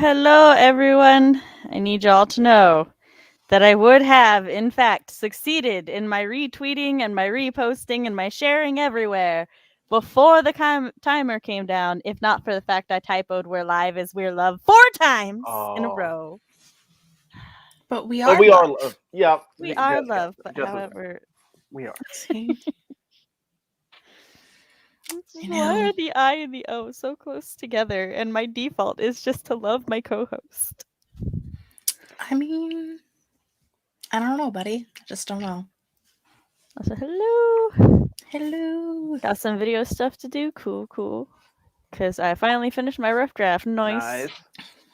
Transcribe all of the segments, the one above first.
Hello, everyone. I need y'all to know that I would have, in fact, succeeded in my retweeting and my reposting and my sharing everywhere before the timer came down, if not for the fact I typoed "We're live" as "We're love" 4 times in a row. But we are love. Yeah. We are love, but however... We are. Why are the I and the O so close together? And my default is just to love my co-host. I mean, I don't know, buddy. I just don't know. Also, hello. Hello. Got some video stuff to do. Cool. Because I finally finished my rough draft. Nice.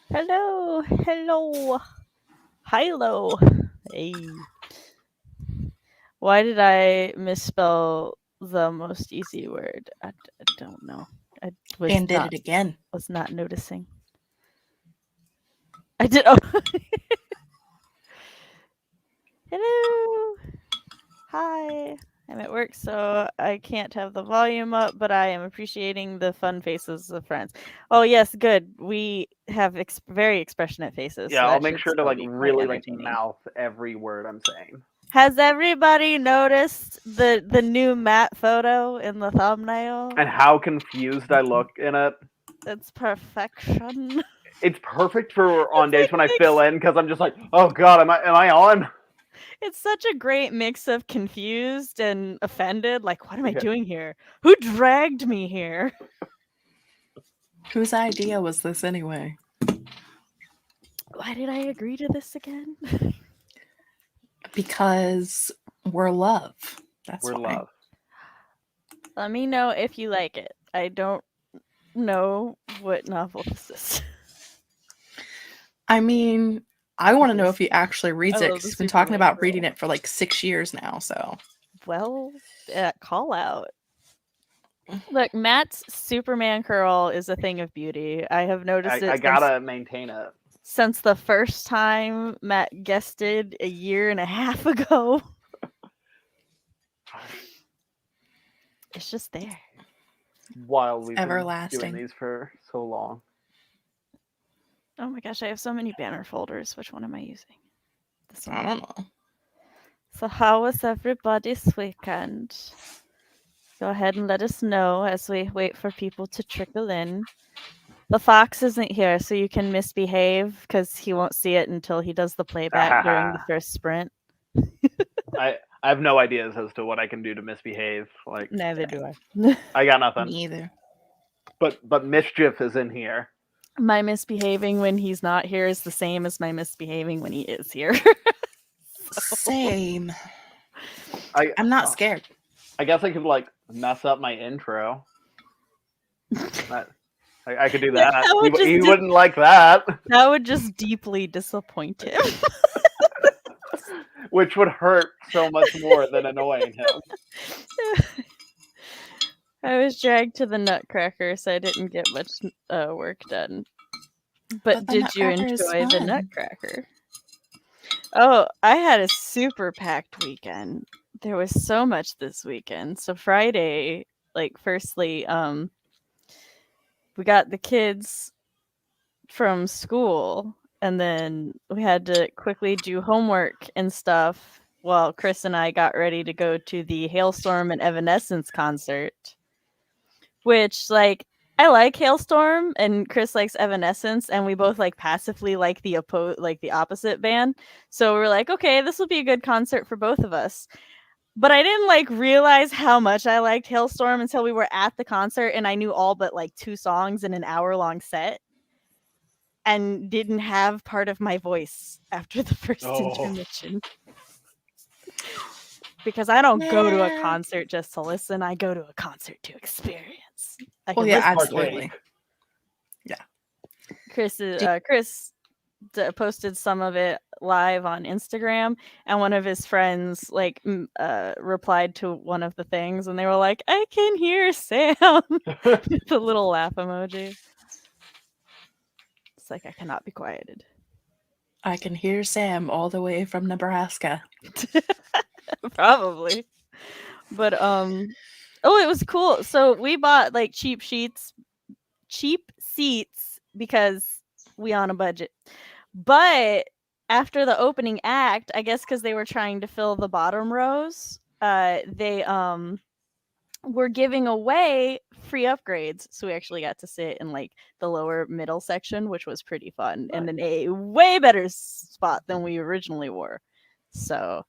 Hello. Hilo. Hey. Why did I misspell the most easy word? I don't know. I was and did it again. Was not noticing. I did. Oh. Hello. Hi. I'm at work, so I can't have the volume up, but I am appreciating the fun faces of friends. Oh yes, good. We have very expressionate faces. Yeah, so I'll make sure to really mouth every word I'm saying. Has everybody noticed the new Matt photo in the thumbnail? And how confused I look in it? It's perfection. It's perfect for on days when I fill in because I'm just like, oh god, am I on? It's such a great mix of confused and offended. Like, what am I doing here? Who dragged me here? Whose idea was this anyway? Why did I agree to this again? Because we're love. We're love. Let me know if you like it. I don't know what novel this is. I mean, I want to know if he actually reads it. He's been talking about reading it for like 6 years now. So, well, call out. Look, Matt's Superman curl is a thing of beauty. I have noticed it. I gotta maintain it. Since the first time Matt guested a year and a half ago. It's just there. While we've been doing these for so long. Oh my gosh, I have so many banner folders. Which one am I using? This one. I don't know. So how was everybody's weekend? Go ahead and let us know as we wait for people to trickle in. The fox isn't here, so you can misbehave because he won't see it until he does the playback during the first sprint. I have no ideas as to what I can do to misbehave. Like, neither do I. I got nothing. Me either. But mischief is in here. My misbehaving when he's not here is the same as my misbehaving when he is here. Same. I'm not scared. I guess I could mess up my intro. I could do that. He wouldn't like that. That would just deeply disappoint him. Which would hurt so much more than annoying him. I was dragged to the Nutcracker, so I didn't get much work done. But did you enjoy the Nutcracker? Oh, I had a super packed weekend. There was so much this weekend. So Friday, firstly, we got the kids from school, and then we had to quickly do homework and stuff while Chris and I got ready to go to the Hailstorm and Evanescence concert. Which, I like Hailstorm and Chris likes Evanescence, and we both like passively like the opposite band. So we're like, okay, this will be a good concert for both of us. But I didn't like realize how much I liked Hailstorm until we were at the concert and I knew all but like 2 songs in an hour-long set and didn't have part of my voice after the first intermission. Because I don't go to a concert just to listen. I go to a concert to experience. Absolutely. Yeah. Chris posted some of it live on Instagram, and one of his friends like replied to one of the things, and they were like, "I can hear Sam," with a little laugh emoji. It's like I cannot be quieted. I can hear Sam all the way from Nebraska. Probably. But it was cool. So we bought like cheap seats because we on a budget. But after the opening act, I guess because they were trying to fill the bottom rows, they were giving away free upgrades. So we actually got to sit in like the lower middle section, which was pretty fun, and in a way better spot than we originally were. So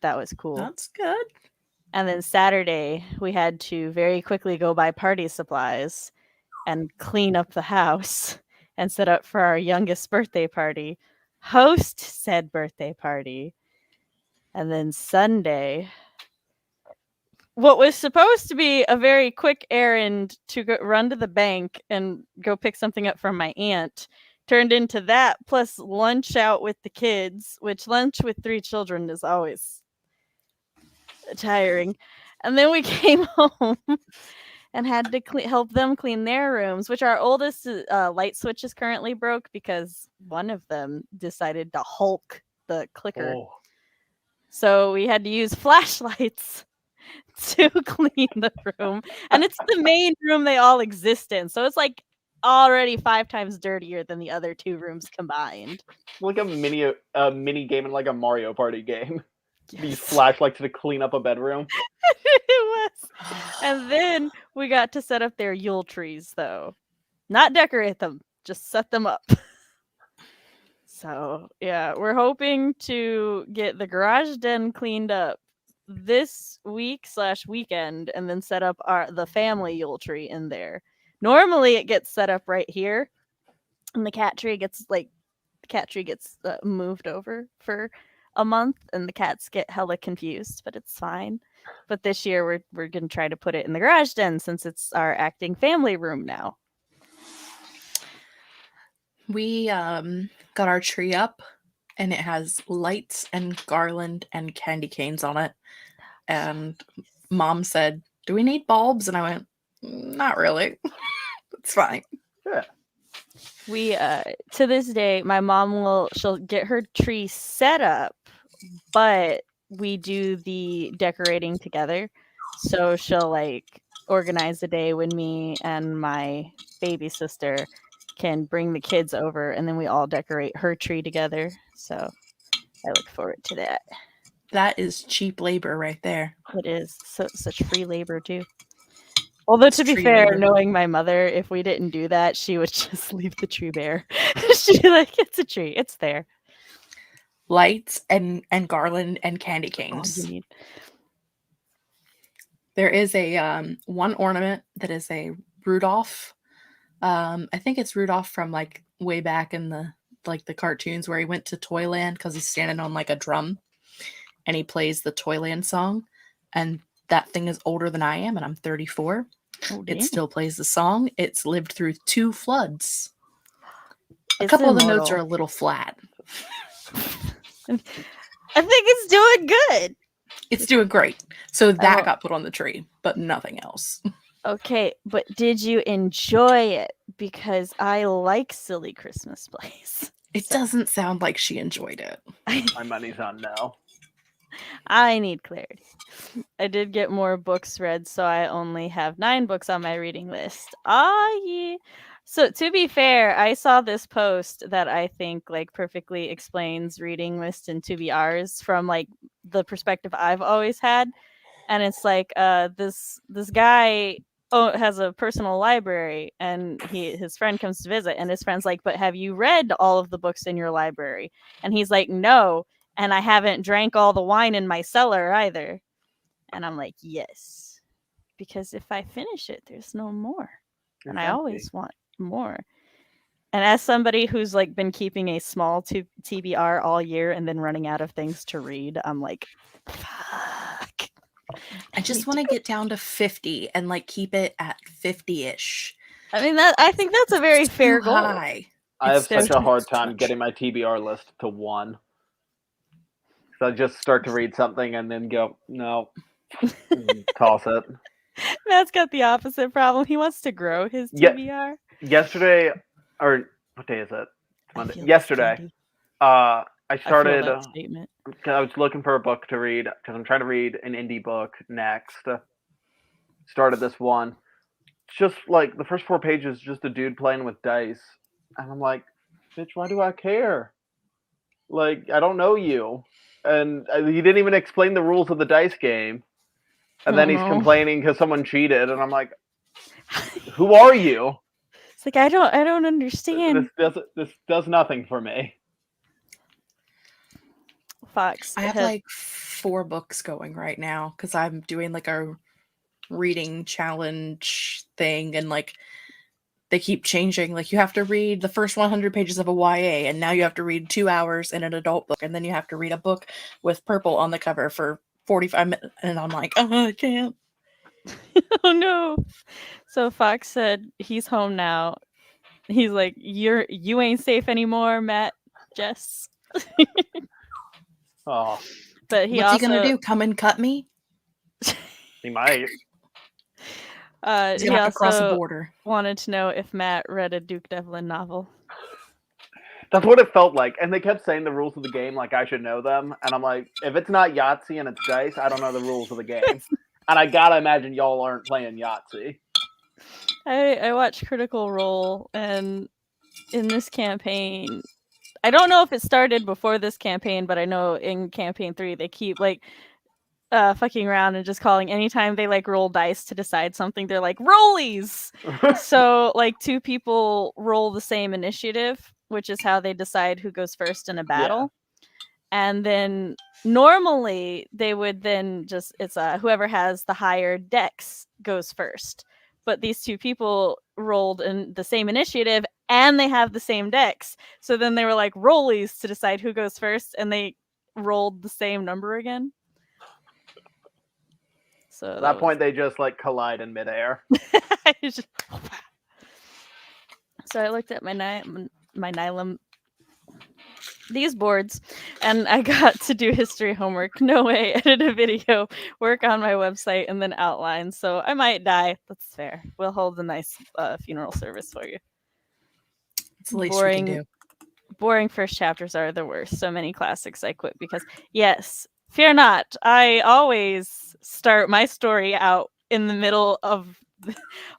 that was cool. That's good. And then Saturday, we had to very quickly go buy party supplies and clean up the house and set up for our youngest birthday party, host said birthday party. And then Sunday, what was supposed to be a very quick errand to run to the bank and go pick something up from my aunt turned into that plus lunch out with the kids, which lunch with 3 children is always tiring. And then we came home and had to help them clean their rooms, which our oldest light switch is currently broke because one of them decided to Hulk the clicker. Oh. So we had to use flashlights to clean the room. And it's the main room they all exist in. So it's like already 5 times dirtier than the other 2 rooms combined. Like a mini game in like a Mario Party game. Yes. These flashlights to clean up a bedroom. It was. And then we got to set up their Yule trees, though. Not decorate them, just set them up. So, yeah, we're hoping to get the garage den cleaned up this week/weekend and then set up the family Yule tree in there. Normally, it gets set up right here, and the cat tree gets moved over for a month, and the cats get hella confused, but it's fine. But this year we're gonna try to put it in the garage den since it's our acting family room now. We got our tree up, and it has lights and garland and candy canes on it. And Mom said, "Do we need bulbs?" And I went, "Not really. It's fine." Yeah. We to this day, my mom she'll get her tree set up, but we do the decorating together. So she'll like organize a day when me and my baby sister can bring the kids over, and then we all decorate her tree together. So I look forward to that. That is cheap labor right there. It is such free labor too. Although to be fair, knowing my mother, if we didn't do that, she would just leave the tree bare. She'd be like, "It's a tree, it's there." Lights and garland and candy canes. There is a one ornament that is a Rudolph. I think it's Rudolph from like way back in the cartoons where he went to Toyland because he's standing on like a drum and he plays the Toyland song. And that thing is older than I am, and I'm 34. Oh, it still plays the song. It's lived through 2 floods. A couple of the notes are a little flat. I think it's doing good. It's doing great. So that got put on the tree, but nothing else. Okay, but did you enjoy it? Because I like Silly Christmas Plays. It doesn't sound like she enjoyed it. My money's on no. I need clarity. I did get more books read, so I only have 9 books on my reading list. Yeah. So to be fair, I saw this post that I think like perfectly explains reading list and to be ours from like the perspective I've always had. And it's like this guy has a personal library, and his friend comes to visit, and his friend's like, but have you read all of the books in your library? And he's like, no, and I haven't drank all the wine in my cellar either. And I'm like, yes, because if I finish it, there's no more. And I always want more. And as somebody who's like been keeping a small TBR all year and then running out of things to read, I'm like, fuck. I just want to get down to 50 and like keep it at 50-ish. I mean, I think that's a very fair goal. High. I have such a hard time getting my TBR list to 1. So I just start to read something and then go, no, toss it. Matt's got the opposite problem. He wants to grow his TBR. Yesterday, or what day is it? Monday. Yesterday, I started. I was looking for a book to read because I'm trying to read an indie book next. Started this one. Just like the first 4 pages, just a dude playing with dice, and I'm like, bitch, why do I care? Like, I don't know you, and he didn't even explain the rules of the dice game. And then he's complaining because someone cheated, and I'm like, "Who are you?" It's like I don't understand. This does nothing for me. Fox, I have like 4 books going right now because I'm doing like a reading challenge thing, and like they keep changing. Like you have to read the first 100 pages of a YA, and now you have to read 2 hours in an adult book, and then you have to read a book with purple on the cover for 45 minutes, and I'm like, oh, I can't. Oh no. So Fox said he's home now. He's like, you ain't safe anymore, Matt, Jess. Oh. But what's he gonna do? Come and cut me? He might. He's gonna have to cross the border. Wanted to know if Matt read a Duke Devlin novel. That's what it felt like. And they kept saying the rules of the game like I should know them. And I'm like, if it's not Yahtzee and it's dice, I don't know the rules of the game. And I gotta imagine y'all aren't playing Yahtzee. I watched Critical Role, and in this campaign, I don't know if it started before this campaign, but I know in campaign 3 they keep like fucking around and just calling anytime they like roll dice to decide something, they're like rollies. So like 2 people roll the same initiative, which is how they decide who goes first in a battle. Yeah. And then normally they would then just it's whoever has the higher dex goes first. But these 2 people rolled in the same initiative and they have the same dex. So then they were like rollies to decide who goes first, and they rolled the same number again. So at that point, they just like collide in midair. So I looked at my Nylum, these boards, and I got to do history homework. No way, edit a video, work on my website, and then outline. So I might die. That's fair. We'll hold a nice funeral service for you. It's the least we can do. Boring first chapters are the worst. So many classics I quit because, yes, fear not, I always start my story out in the middle of,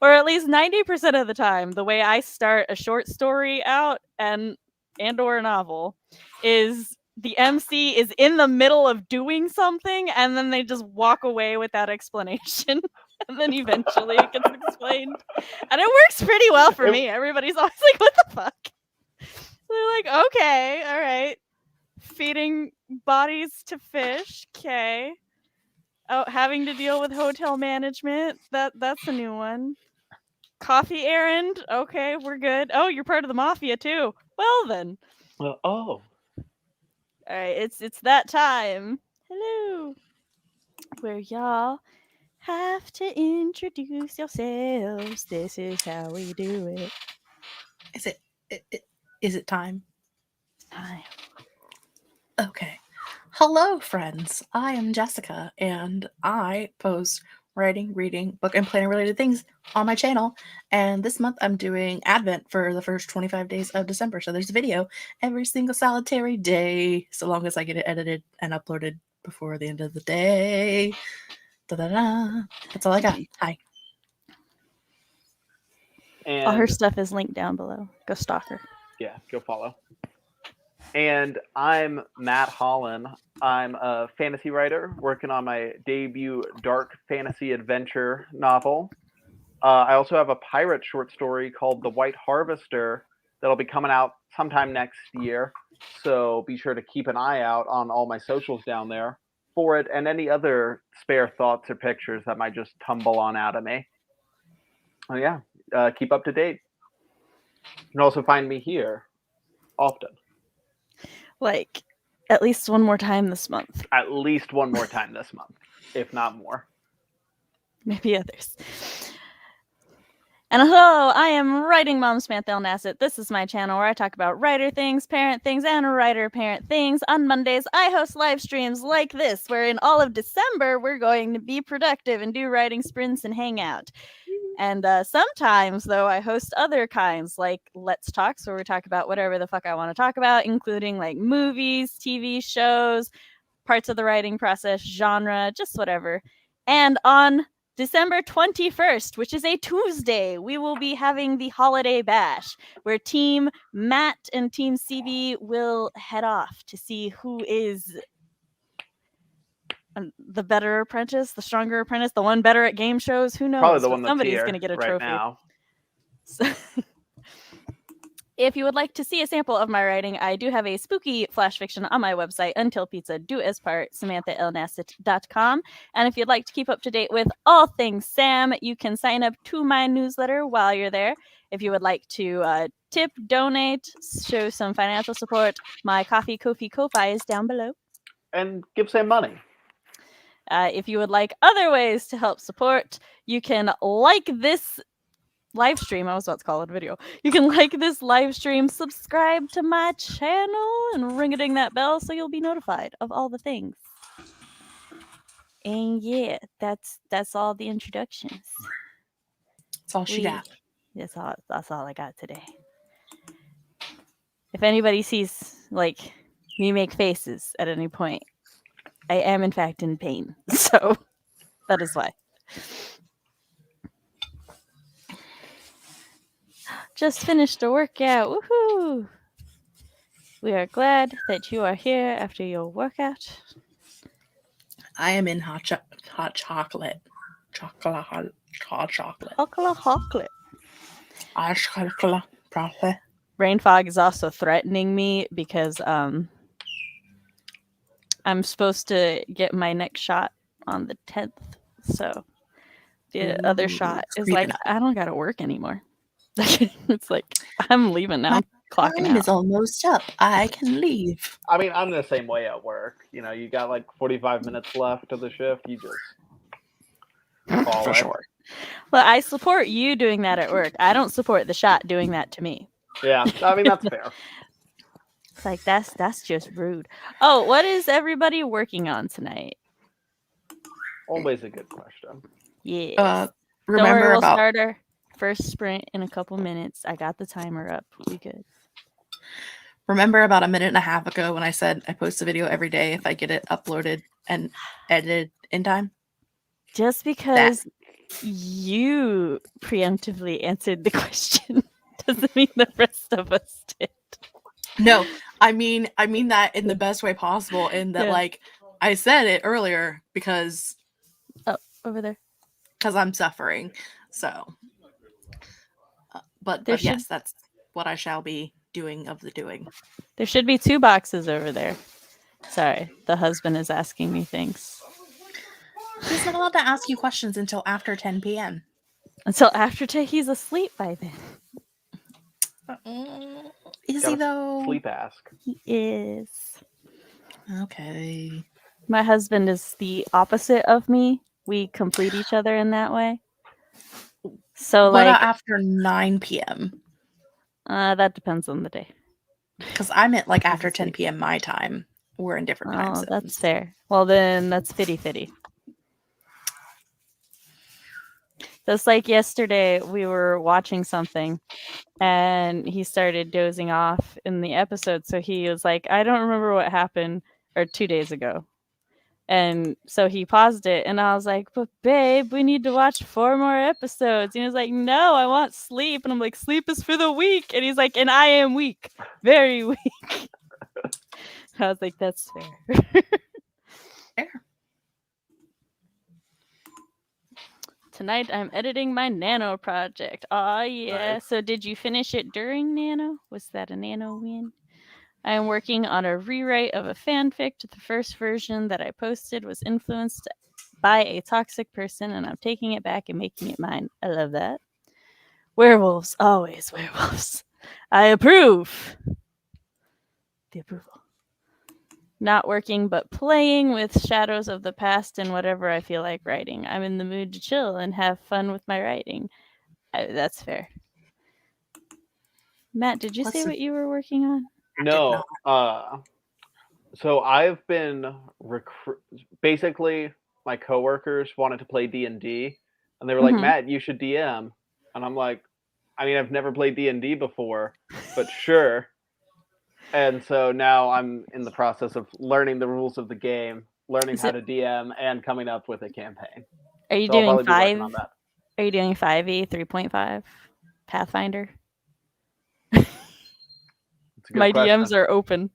or at least 90% of the time, the way I start a short story out and or a novel is the MC is in the middle of doing something, and then they just walk away without explanation. And then eventually it gets explained. And it works pretty well for me. Everybody's always like, what the fuck? They're like, okay, all right. Feeding bodies to fish, okay. Oh, having to deal with hotel management, that's a new one. Coffee errand, okay, we're good. Oh, you're part of the mafia too. Well then. Oh. All right, it's that time. Hello. Where y'all have to introduce yourselves. This is how we do it. Is it time? It's time. Okay. Hello, friends. I am Jessica, and I post writing, reading, book, and planner related things on my channel. And this month I'm doing Advent for the first 25 days of December. So there's a video every single solitary day, so long as I get it edited and uploaded before the end of the day. Da-da-da. That's all I got. Hi. And all her stuff is linked down below. Go stalk her. Yeah, go follow. And I'm Matt Hollon. I'm a fantasy writer working on my debut dark fantasy adventure novel. I also have a pirate short story called The White Harvester that'll be coming out sometime next year. So be sure to keep an eye out on all my socials down there for it and any other spare thoughts or pictures that might just tumble on out of me. Oh yeah, keep up to date. You can also find me here often. Like, at least one more time this month. At least one more time this month, if not more. Maybe others. And hello, I am Writing Mom Samantha Nasset. This is my channel where I talk about writer things, parent things, and writer-parent things. On Mondays, I host live streams like this, where in all of December, we're going to be productive and do writing sprints and hang out. And sometimes, though, I host other kinds, like Let's Talks, where we talk about whatever the fuck I want to talk about, including like movies, TV shows, parts of the writing process, genre, just whatever. And on December 21st, which is a Tuesday, we will be having the Holiday Bash, where Team Matt and Team CB will head off to see who is the better apprentice, the stronger apprentice, the one better at game shows. Who knows? Probably the one that's somebody's here going to get a right trophy. now. So, if you would like to see a sample of my writing, I do have a spooky flash fiction on my website, Until Pizza Do As Part, SamanthaLNasset.com. And if you'd like to keep up to date with all things Sam, you can sign up to my newsletter while you're there. If you would like to tip, donate, show some financial support, my Ko-fi is down below. And give Sam money. If you would like other ways to help support, you can like this live stream. I was about to call it a video. You can like this live stream, subscribe to my channel, and ring-a-ding that bell so you'll be notified of all the things. And yeah, that's all the introductions. That's all she got. That's all I got today. If anybody sees like me make faces at any point, I am in fact in pain. So that is why. Just finished a workout. Woohoo! We are glad that you are here after your workout. I am in hot chocolate. Chocolate. Brain fog is also threatening me because I'm supposed to get my next shot on the 10th. So the other shot is like, I don't got to work anymore. It's like, I'm leaving now. Clocking out. Is almost up. I can leave. I mean, I'm the same way at work. You know, you got like 45 minutes left of the shift. You just call For sure. Well, I support you doing that at work. I don't support the shot doing that to me. Yeah, I mean, that's fair. It's like, that's just rude. Oh, what is everybody working on tonight? Always a good question. Yeah. Remember we'll about start our first sprint in a couple minutes. I got the timer up. We good. Remember about a minute and a half ago when I said I post a video every day if I get it uploaded and edited in time? Just because you preemptively answered the question doesn't mean the rest of us did. No, I mean that in the best way possible, in that like I said it earlier because over there. Because I'm suffering. So but yes, that's what I shall be doing of the doing. There should be 2 boxes over there. Sorry, the husband is asking me things. He's not allowed to ask you questions until after 10 p.m. Until after he's asleep by then. Is he though? Sleep ask. He is. Okay. My husband is the opposite of me. We complete each other in that way. So what like about after 9 p.m.? That depends on the day. Because I'm at like after 10 p.m. my time. We're in different time zones. That's fair. Well, then that's fitty. Just like yesterday, we were watching something and he started dozing off in the episode. So he was like, I don't remember what happened, or 2 days ago. And so he paused it and I was like, but babe, we need to watch 4 more episodes. And he was like, no, I want sleep. And I'm like, sleep is for the weak. And he's like, and I am weak, very weak. I was like, that's fair. Fair. tonight I'm editing my Nano project. Aw, yeah. Nice. So did you finish it during Nano? Was that a Nano win? I am working on a rewrite of a fanfic. The first version that I posted was influenced by a toxic person, and I'm taking it back and making it mine. I love that. Werewolves, always werewolves. I approve. The approval. Not working, but playing with shadows of the past and whatever I feel like writing. I'm in the mood to chill and have fun with my writing. That's fair. Matt, did you say what you were working on? No. So I've been basically my coworkers wanted to play D&D, and they were like, Matt, you should DM. And I'm like, I mean, I've never played D&D before, but sure. And so now I'm in the process of learning the rules of the game, learning how to DM, and coming up with a campaign. Are you doing 5? Are you doing 5e 3.5 Pathfinder? My DMs are open.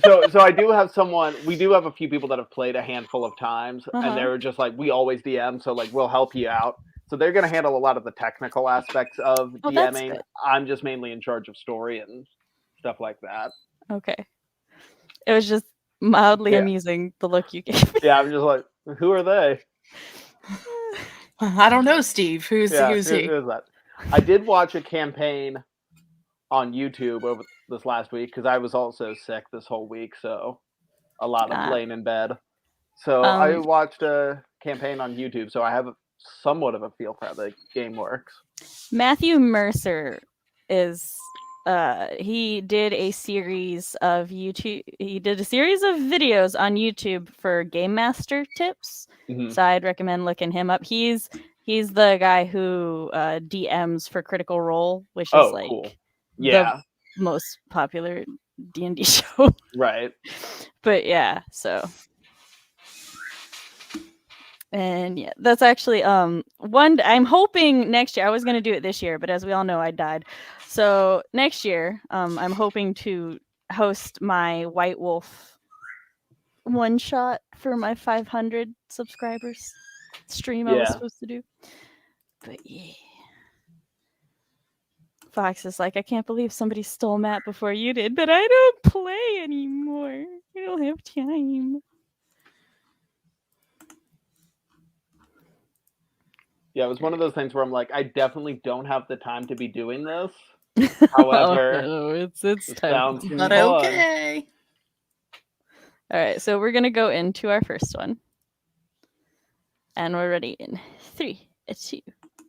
So I do have someone. We do have a few people that have played a handful of times, and they were just like, we always DM, so like we'll help you out. So they're going to handle a lot of the technical aspects of DMing. I'm just mainly in charge of story and stuff like that. Okay. It was just mildly amusing, the look you gave me. Yeah, I'm just like, who are they? I don't know, Steve. Who's he? Who is that? I did watch a campaign on YouTube over this last week because I was also sick this whole week, so a lot of laying in bed. So I watched a campaign on YouTube, so I have somewhat of a feel for how the game works. Matthew Mercer is he did a series of videos on YouTube for Game Master tips. So I'd recommend looking him up. He's the guy who DMs for Critical Role, which is the most popular D&D show. Right. But yeah, so and yeah, that's actually one I'm hoping next year. I was going to do it this year, but as we all know, I died. So next year, I'm hoping to host my White Wolf one shot for my 500 subscribers stream I was supposed to do. But yeah. Fox is like, I can't believe somebody stole Matt before you did, but I don't play anymore. I don't have time. Yeah, it was one of those things where I'm like, I definitely don't have the time to be doing this. However, it's time. Sounds but okay. All right, so we're gonna go into our first one, and we're ready in 3, 2.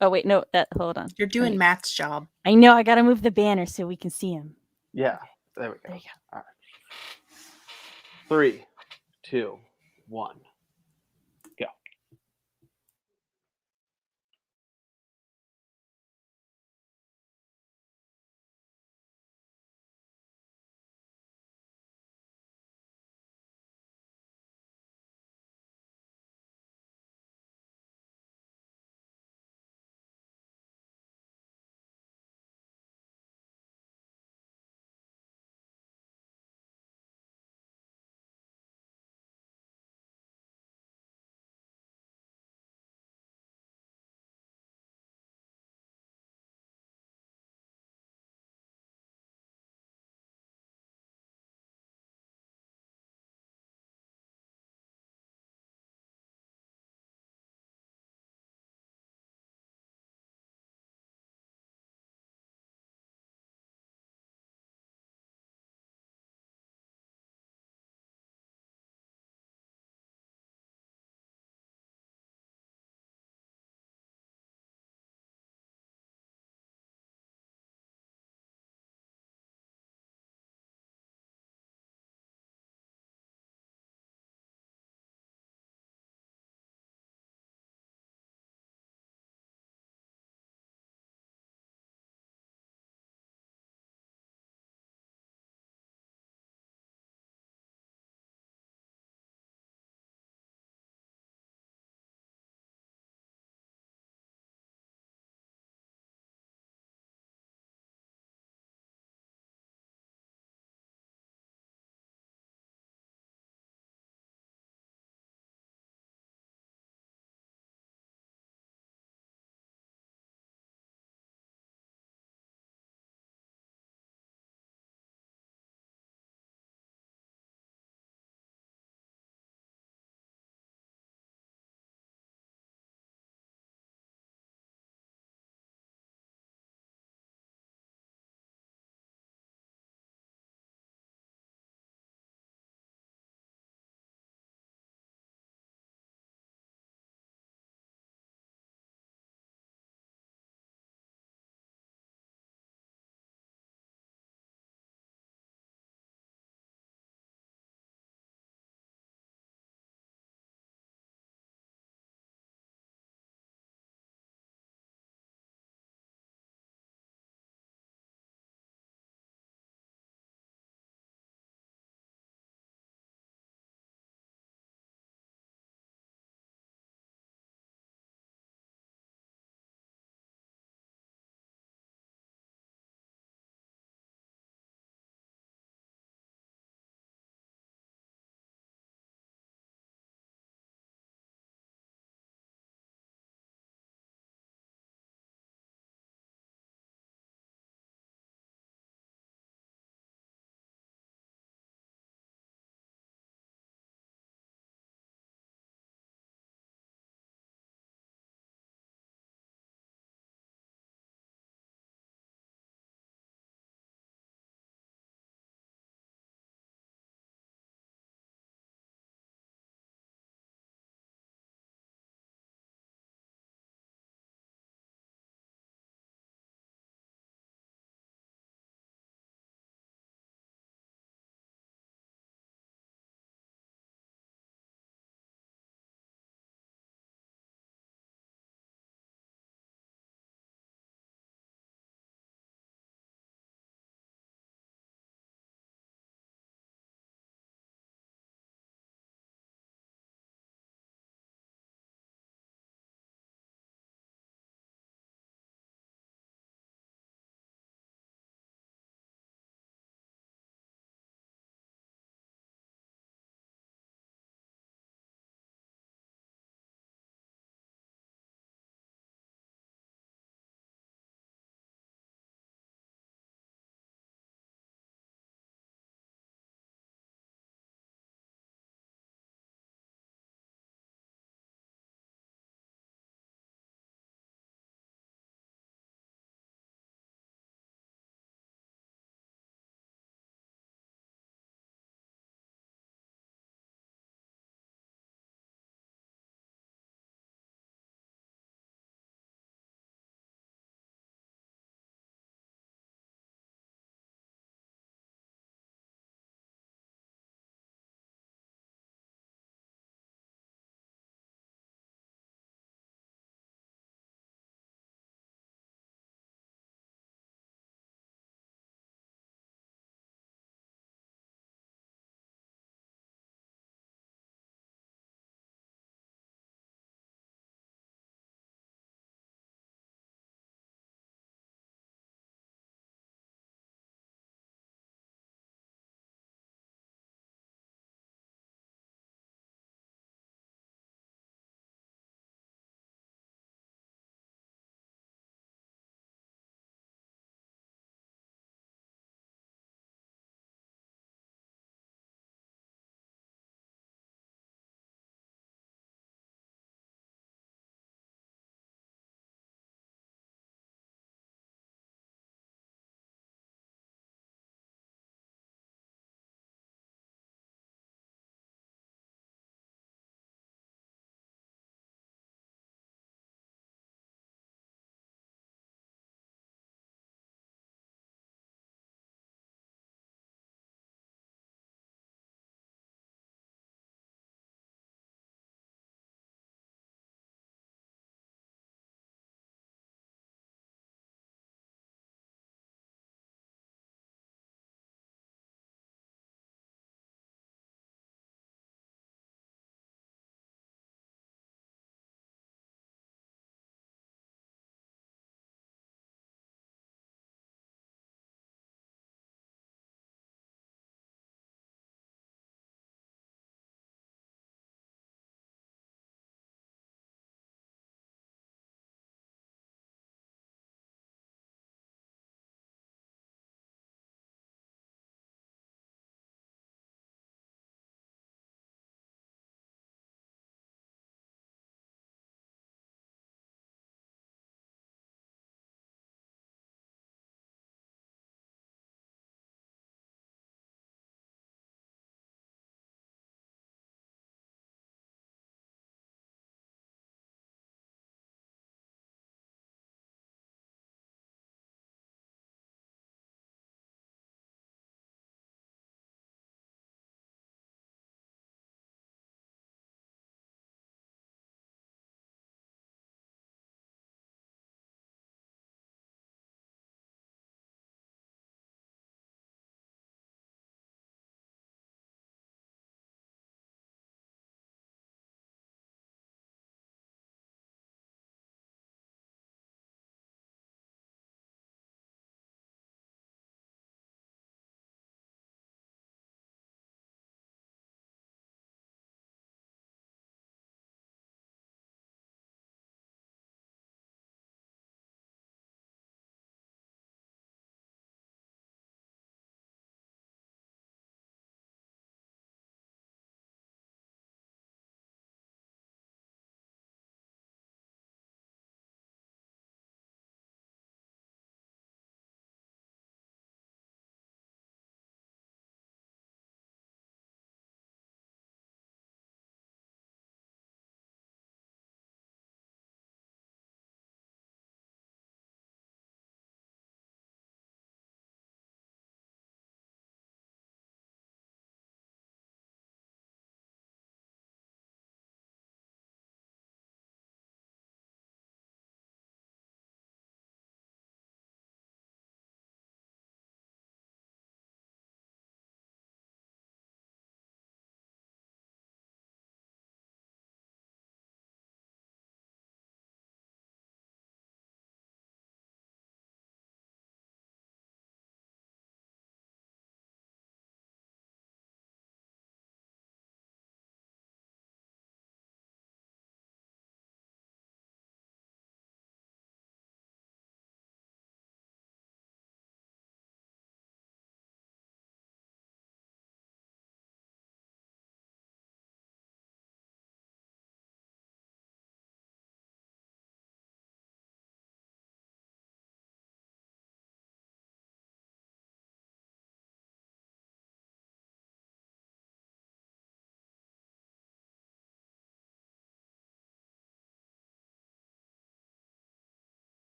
Oh wait, no, hold on. You're doing Matt's job. I know. I gotta move the banner so we can see him. Yeah, there we go. There you go. All right. 3, 2, 1.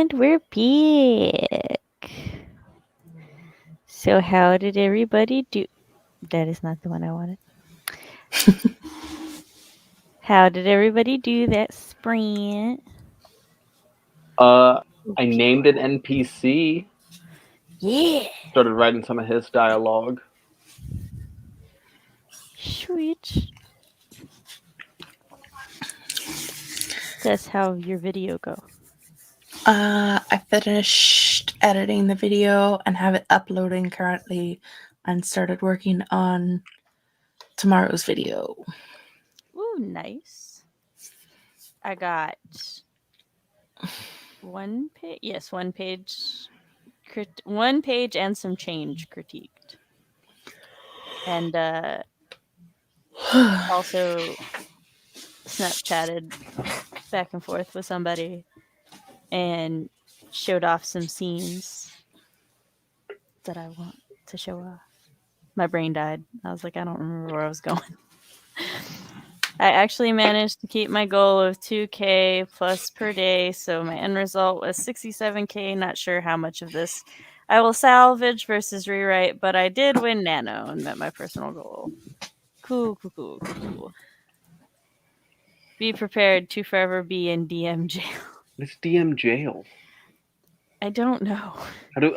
And we're back. So how did everybody do? That is not the one I wanted. How did everybody do that sprint? I named an NPC. Yeah. Started writing some of his dialogue. Sweet. That's how your video go. I finished editing the video and have it uploading currently and started working on tomorrow's video. Ooh, nice. I got one page. Yes, one page. One page and some change critiqued. And also Snapchatted back and forth with somebody and showed off some scenes that I want to show off. My brain died. I was like, I don't remember where I was going. I actually managed to keep my goal of 2K plus per day, so my end result was 67K. Not sure how much of this I will salvage versus rewrite, but I did win Nano and met my personal goal. Cool. Be prepared to forever be in DM jail. It's DM jail. I don't know.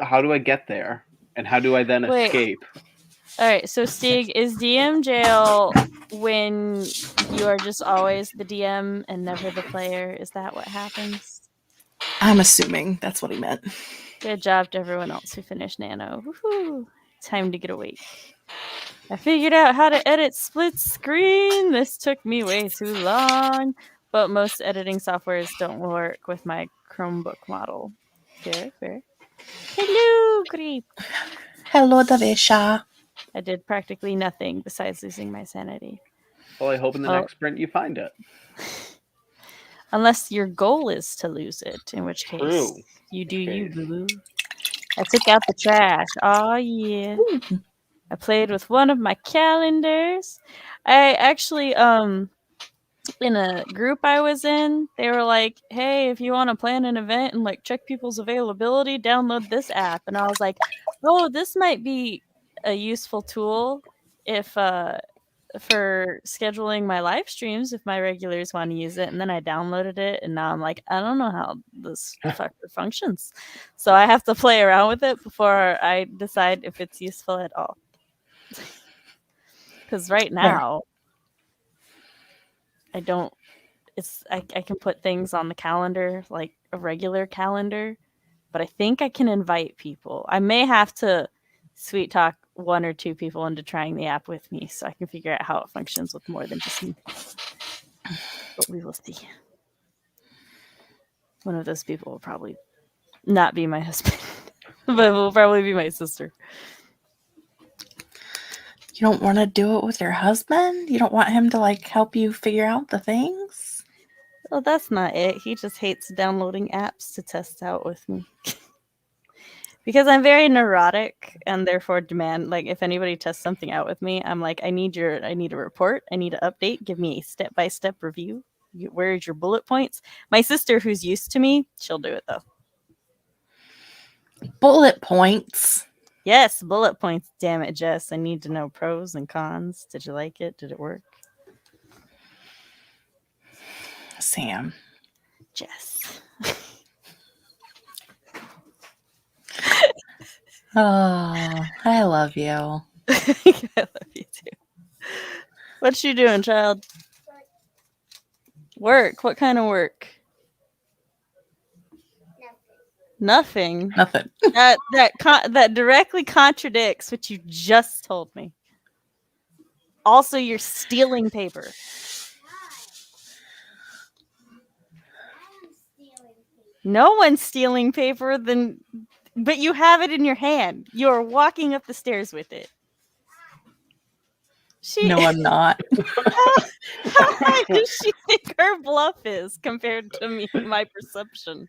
How do I get there? And how do I then escape? All right, so Stig, is DM jail when you are just always the DM and never the player? Is that what happens? I'm assuming that's what he meant. Good job to everyone else who finished Nano. Woohoo! Time to get awake. I figured out how to edit split screen. This took me way too long, but most editing softwares don't work with my Chromebook model. Fair. Hello, Creep. Hello, Davisha. I did practically nothing besides losing my sanity. Well, I hope in the next sprint you find it. Unless your goal is to lose it, in which case True. you do you, boo-boo. I took out the trash. Oh, yeah. I played with one of my calendars. I actually, in a group I was in, they were like, hey, if you want to plan an event and like check people's availability, download this app. And I was like, oh, this might be a useful tool if for scheduling my live streams if my regulars want to use it. And then I downloaded it and now I'm like, I don't know how this fucker functions. So I have to play around with it before I decide if it's useful at all. Because right now I don't, I can put things on the calendar, like a regular calendar, but I think I can invite people. I may have to sweet talk one or two people into trying the app with me so I can figure out how it functions with more than just me. But we will see. One of those people will probably not be my husband, but will probably be my sister. You don't want to do it with your husband? You don't want him to like help you figure out the things? Well, that's not it. He just hates downloading apps to test out with me. Because I'm very neurotic and therefore demand, like, if anybody tests something out with me, I'm like, I need a report. I need an update. Give me a step-by-step review. Where's your bullet points? My sister, who's used to me, she'll do it, though. Bullet points? Yes, bullet points. Damn it, Jess. I need to know pros and cons. Did you like it? Did it work? Sam. Jess. Oh, I love you. I love you too. What's you doing, child? Work. What kind of work? Nothing. That directly contradicts what you just told me. Also, you're stealing paper. No one's stealing paper, but you have it in your hand. You're walking up the stairs with it. No, I'm not. How high does she think her bluff is compared to me, my perception?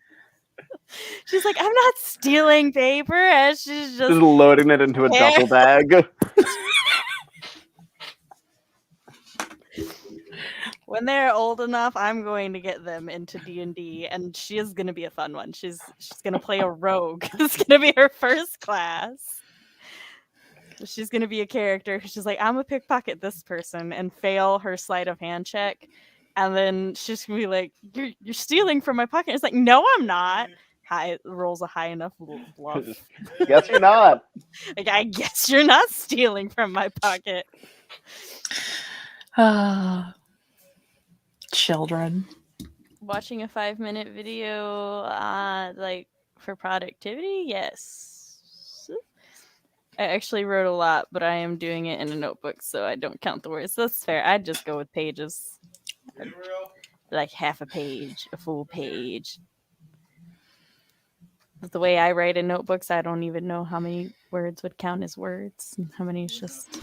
She's like, I'm not stealing paper, and she's just loading it into a duffel bag. When they're old enough, I'm going to get them into D&D, and she is going to be a fun one. She's going to play a rogue. It's going to be her first class. She's going to be a character. She's like, I'm going to pickpocket this person and fail her sleight of hand check. And then she's going to be like, you're stealing from my pocket. It's like, no, I'm not. Rolls a high enough bluff. Guess you're not. Like, I guess you're not stealing from my pocket. Children. Watching a 5-minute video, like for productivity, yes. I actually wrote a lot, but I am doing it in a notebook, so I don't count the words. That's fair. I'd just go with pages. Like half a page, a full page. But the way I write in notebooks, I don't even know how many words would count as words and how many is just.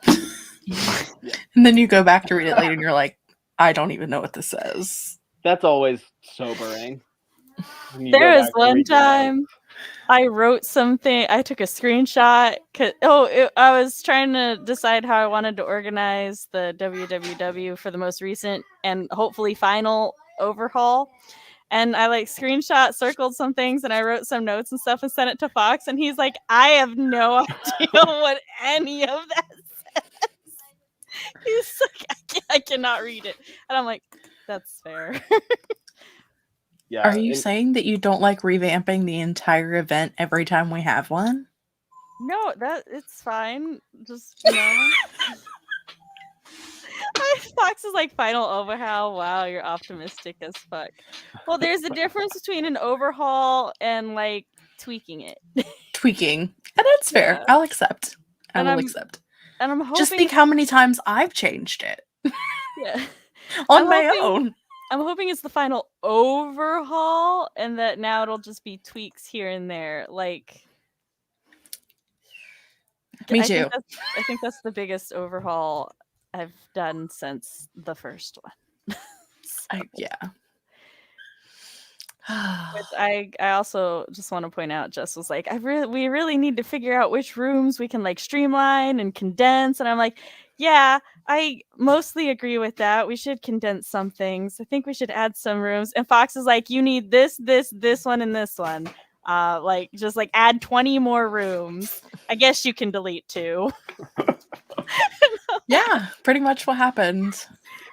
And then you go back to read it later and you're like, I don't even know what this says. That's always sobering. There was one time I wrote something. I took a screenshot. I was trying to decide how I wanted to organize the WWW for the most recent and hopefully final overhaul. And I circled some things and I wrote some notes and stuff and sent it to Fox. And he's like, I have no idea what any of that says. He's like, I cannot read it. And I'm like, that's fair. Yeah. Are you saying that you don't like revamping the entire event every time we have one? No, it's fine. Just, Fox is like final overhaul. Wow, you're optimistic as fuck. Well, there's a difference between an overhaul and like tweaking it. Tweaking. And that's fair. Yeah. I'll accept. I will accept. And I'm hoping. Just think how many times I've changed it. Yeah. On my own. I'm hoping it's the final overhaul and that now it'll just be tweaks here and there. Like, me too. I think that's the biggest overhaul I've done since the first one. Yeah. I also just want to point out, Jess was like, we really need to figure out which rooms we can like streamline and condense. And I'm like, yeah, I mostly agree with that. We should condense some things. I think we should add some rooms. And Fox is like, you need this one, and this one. Just add 20 more rooms. I guess you can delete 2. Yeah, pretty much what happened.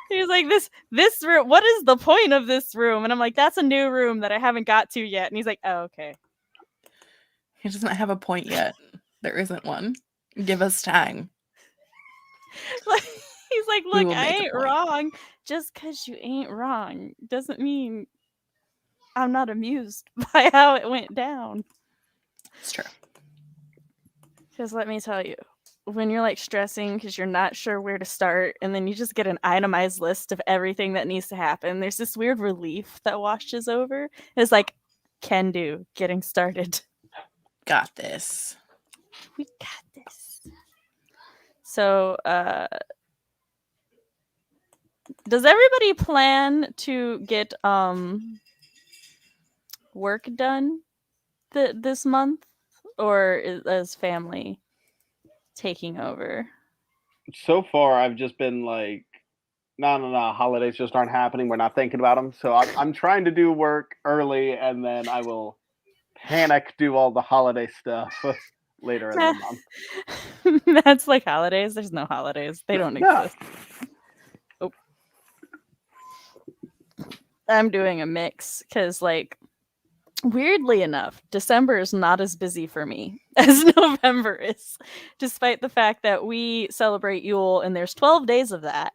He was like, this room, what is the point of this room? And I'm like, that's a new room that I haven't got to yet. And he's like, oh, okay. He doesn't have a point yet. There isn't one. Give us time. He's like, look, I ain't wrong. Just because you ain't wrong doesn't mean I'm not amused by how it went down. It's true. Because let me tell you, when you're stressing because you're not sure where to start, and then you just get an itemized list of everything that needs to happen, there's this weird relief that washes over. It's like, can do, getting started. Got this. We got this. So, does everybody plan to get work done this month, or is family taking over? So far, I've just been like, no, holidays just aren't happening. We're not thinking about them. So I'm trying to do work early, and then I will panic, do all the holiday stuff later in the month. That's like holidays. There's no holidays. They don't exist. Oh. I'm doing a mix because, weirdly enough, December is not as busy for me as November is, despite the fact that we celebrate Yule and there's 12 days of that.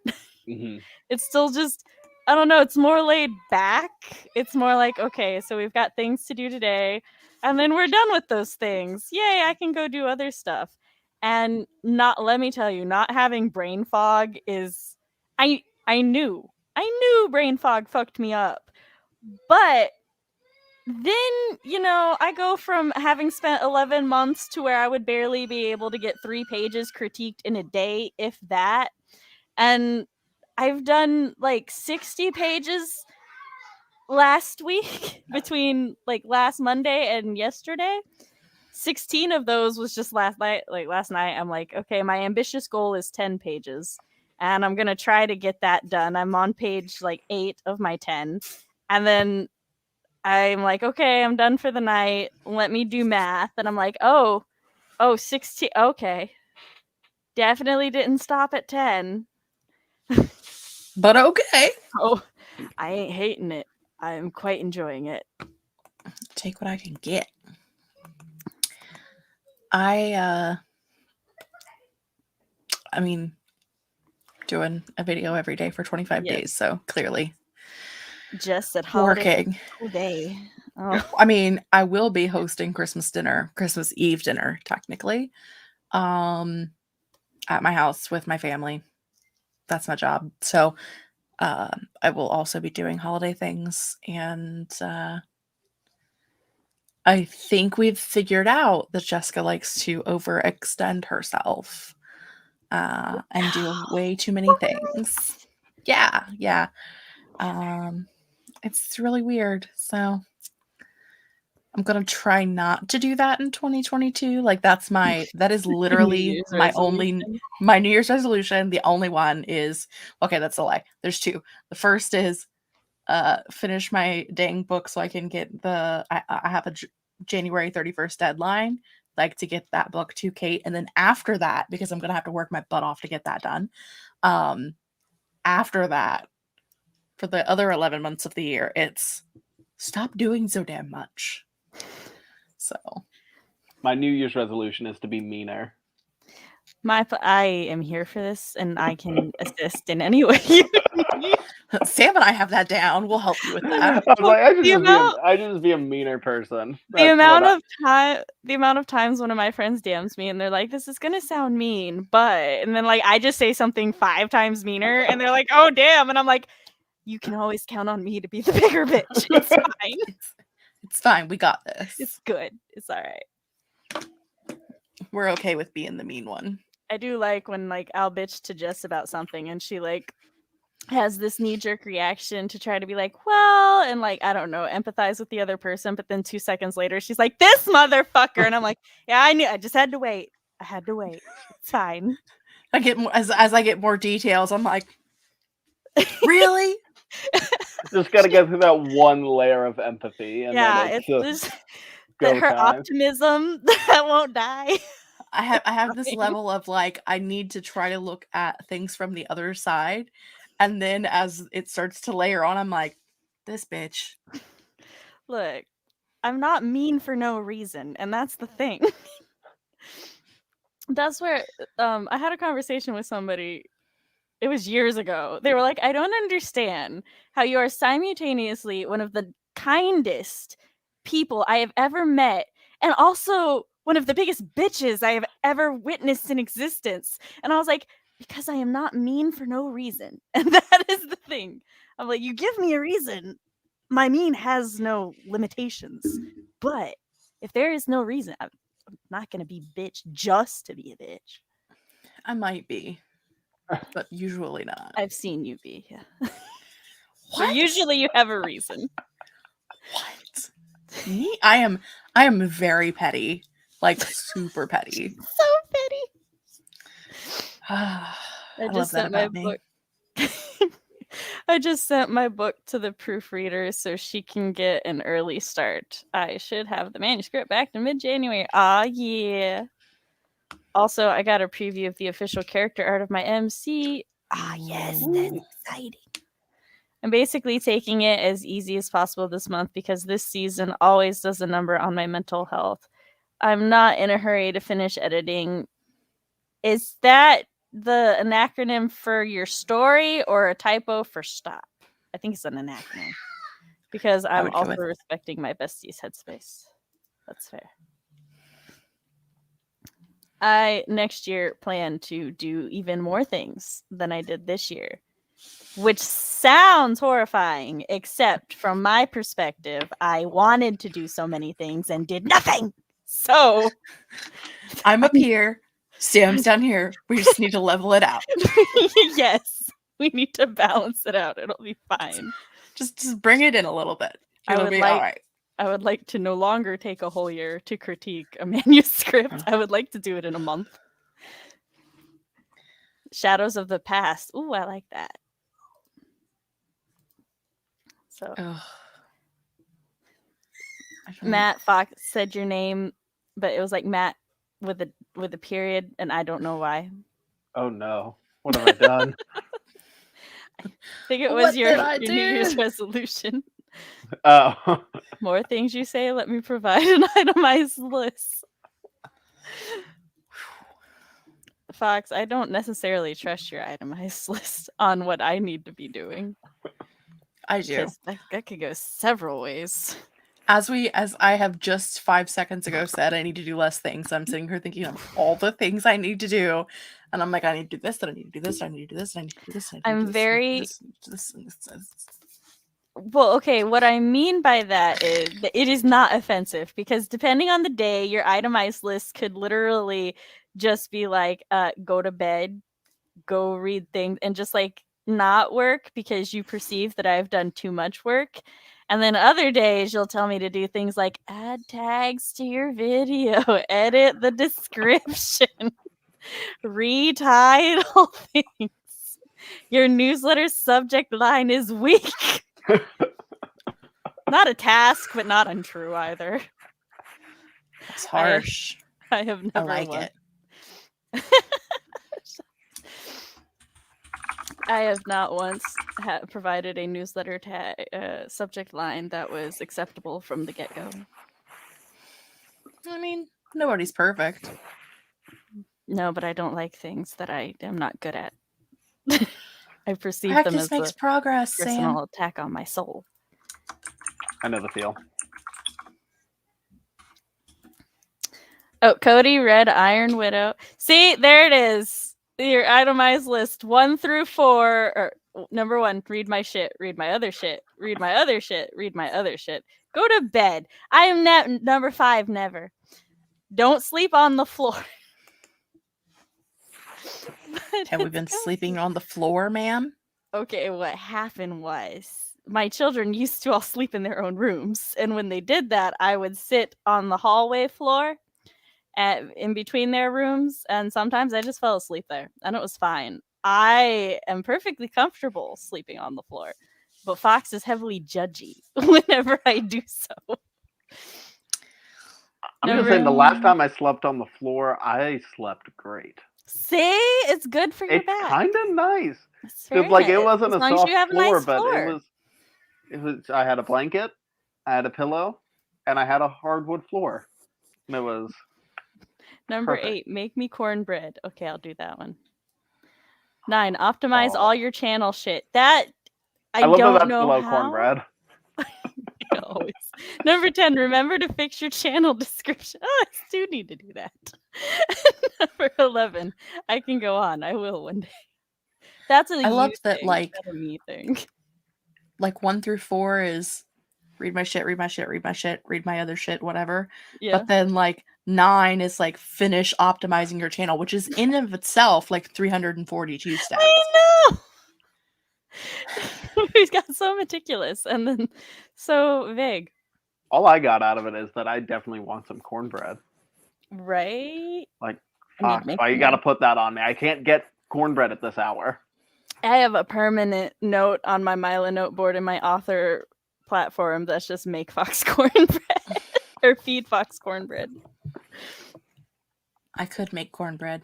Mm-hmm. It's still just, I don't know, it's more laid back. It's more like, okay, so we've got things to do today, and then we're done with those things. Yay, I can go do other stuff. And let me tell you, not having brain fog is, I knew brain fog fucked me up. But then, I go from having spent 11 months to where I would barely be able to get 3 pages critiqued in a day, if that. And I've done 60 pages last week between last Monday and yesterday. 16 of those was just last night. Last night, I'm like, okay, my ambitious goal is 10 pages. and I'm gonna try to get that done. I'm on page like 8 of my 10, and then I'm like, okay, I'm done for the night. Let me do math, and I'm like, oh, 16. Okay, definitely didn't stop at 10. But okay. Oh, I ain't hating it. I'm quite enjoying it. Take what I can get. I mean, doing a video every day for 25 days, so clearly just at working all day. Oh. I mean, I will be hosting Christmas Eve dinner, technically, at my house with my family. That's my job. So I will also be doing holiday things, and I think we've figured out that Jessica likes to overextend herself and do way too many things. Yeah. It's really weird. So I'm gonna try not to do that in 2022. Like that is literally my New Year's resolution. The only one is, okay, that's a lie. There's two. The first is finish my dang book so I can get I have a January 31st deadline, like to get that book to Kate. And then after that, because I'm gonna have to work my butt off to get that done. After that, for the other 11 months of the year, it's stop doing so damn much. So my New Year's resolution is to be meaner. I am here for this, and I can assist in any way you need. Sam and I have that down. We'll help you with that. I was like, I should just be a meaner person. The amount of times one of my friends DMs me and they're like, "This is gonna sound mean, but," and then like I just say something 5 times meaner, and they're like, "Oh damn," and I'm like, "You can always count on me to be the bigger bitch. It's fine. It's fine. We got this. It's good. It's all right. We're okay with being the mean one." I do like when like I'll bitch to Jess about something and she like has this knee-jerk reaction to try to be like, well, and like, I don't know, empathize with the other person, but then 2 seconds later she's like, this motherfucker, and I'm like, yeah, I knew, I just had to wait. It's fine. I get more as I get more details, I'm like, really? Just gotta go through that one layer of empathy, and yeah, then it's just that her optimism that won't die. I have this level of like, I need to try to look at things from the other side, and then as it starts to layer on, I'm like, this bitch. Look, I'm not mean for no reason, and that's the thing. That's where I had a conversation with somebody. It was years ago. They were like, I don't understand how you are simultaneously one of the kindest people I have ever met, and also one of the biggest bitches I have ever witnessed in existence. And I was like, because I am not mean for no reason. And that is the thing. I'm like, you give me a reason. My mean has no limitations. But if there is no reason, I'm not going to be bitch just to be a bitch. I might be, but usually not. I've seen you be, yeah. So usually you have a reason. What? Me? I am very petty. Like super petty. So petty. I just sent my book. I just sent my book to the proofreader so she can get an early start. I should have the manuscript back in mid-January. Ah, yeah. Also, I got a preview of the official character art of my MC. Ah, yes, that's exciting. I'm basically taking it as easy as possible this month because this season always does a number on my mental health. I'm not in a hurry to finish editing. Is that an acronym for your story or a typo for stop? I think it's an acronym because I'm also respecting my bestie's headspace. That's fair. I next year plan to do even more things than I did this year, which sounds horrifying, except from my perspective, I wanted to do so many things and did nothing. So I'm up here, Sam's down here. We just need to level it out. Yes, we need to balance it out. It'll be fine. Just bring it in a little bit. It'll be all right. I would like to no longer take a whole year to critique a manuscript. I would like to do it in a month. Shadows of the Past. Ooh, I like that. So Matt Fox said your name, but it was like Matt with a period, and I don't know why. Oh no. What have I done? I think it was your New Year's resolution. Oh. More things you say, let me provide an itemized list. Fox, I don't necessarily trust your itemized list on what I need to be doing. I do. That could go several ways. As I have just 5 seconds ago said, I need to do less things. I'm sitting here thinking of all the things I need to do, and I'm like, I need to do this, and I need to do this, and I need to do this, and I need to do this. I'm very. Well, okay, what I mean by that is that it is not offensive, because depending on the day, your itemized list could literally just be like, go to bed, go read things, and just like not work because you perceive that I've done too much work. And then other days you'll tell me to do things like add tags to your video, edit the description, retitle things. Your newsletter subject line is weak. Not a task, but not untrue either. It's harsh. I have never I like it. I have not once provided a newsletter subject line that was acceptable from the get-go. I mean, nobody's perfect. No, but I don't like things that I am not good at. I perceive Practice them as makes a progress, personal Sam. attack on my soul. I know the feel. Oh, Cody, Red Iron Widow. See, there it is. Your itemized list 1 through 4. Or number 1, read my shit, read my other shit, read my other shit, read my other shit. Go to bed. I am number 5, never. Don't sleep on the floor. Have we been sleeping on the floor, ma'am? Okay, what happened was my children used to all sleep in their own rooms. And when they did that, I would sit on the hallway floor in between their rooms. And sometimes I just fell asleep there. And it was fine. I am perfectly comfortable sleeping on the floor. But Fox is heavily judgy whenever I do so. I'm just saying, the last time I slept on the floor, I slept great. See? It's good for your back. It's kind of nice. Because like it wasn't a soft floor, nice but floor. it was. I had a blanket, I had a pillow, and I had a hardwood floor. And it was Number perfect. 8, make me cornbread. Okay, I'll do that one. 9, optimize all your channel shit. That I love don't that that's know below how. cornbread. Always. Number 10, remember to fix your channel description. Oh, I do need to do that. Number 11, I can go on. I will one day. That's a I love you that, thing, like, not a me thing. Like 1 through 4 is read my shit, read my shit, read my shit, read my other shit, whatever. Yeah. But then like 9 is like finish optimizing your channel, which is in of itself like 342 steps. I know. We've got so meticulous and then so vague. All I got out of it is that I definitely want some cornbread. Right? Like, Fox, why you gotta put that on me? I can't get cornbread at this hour. I have a permanent note on my Mila note board in my author platform that's just make Fox cornbread or feed Fox cornbread. I could make cornbread.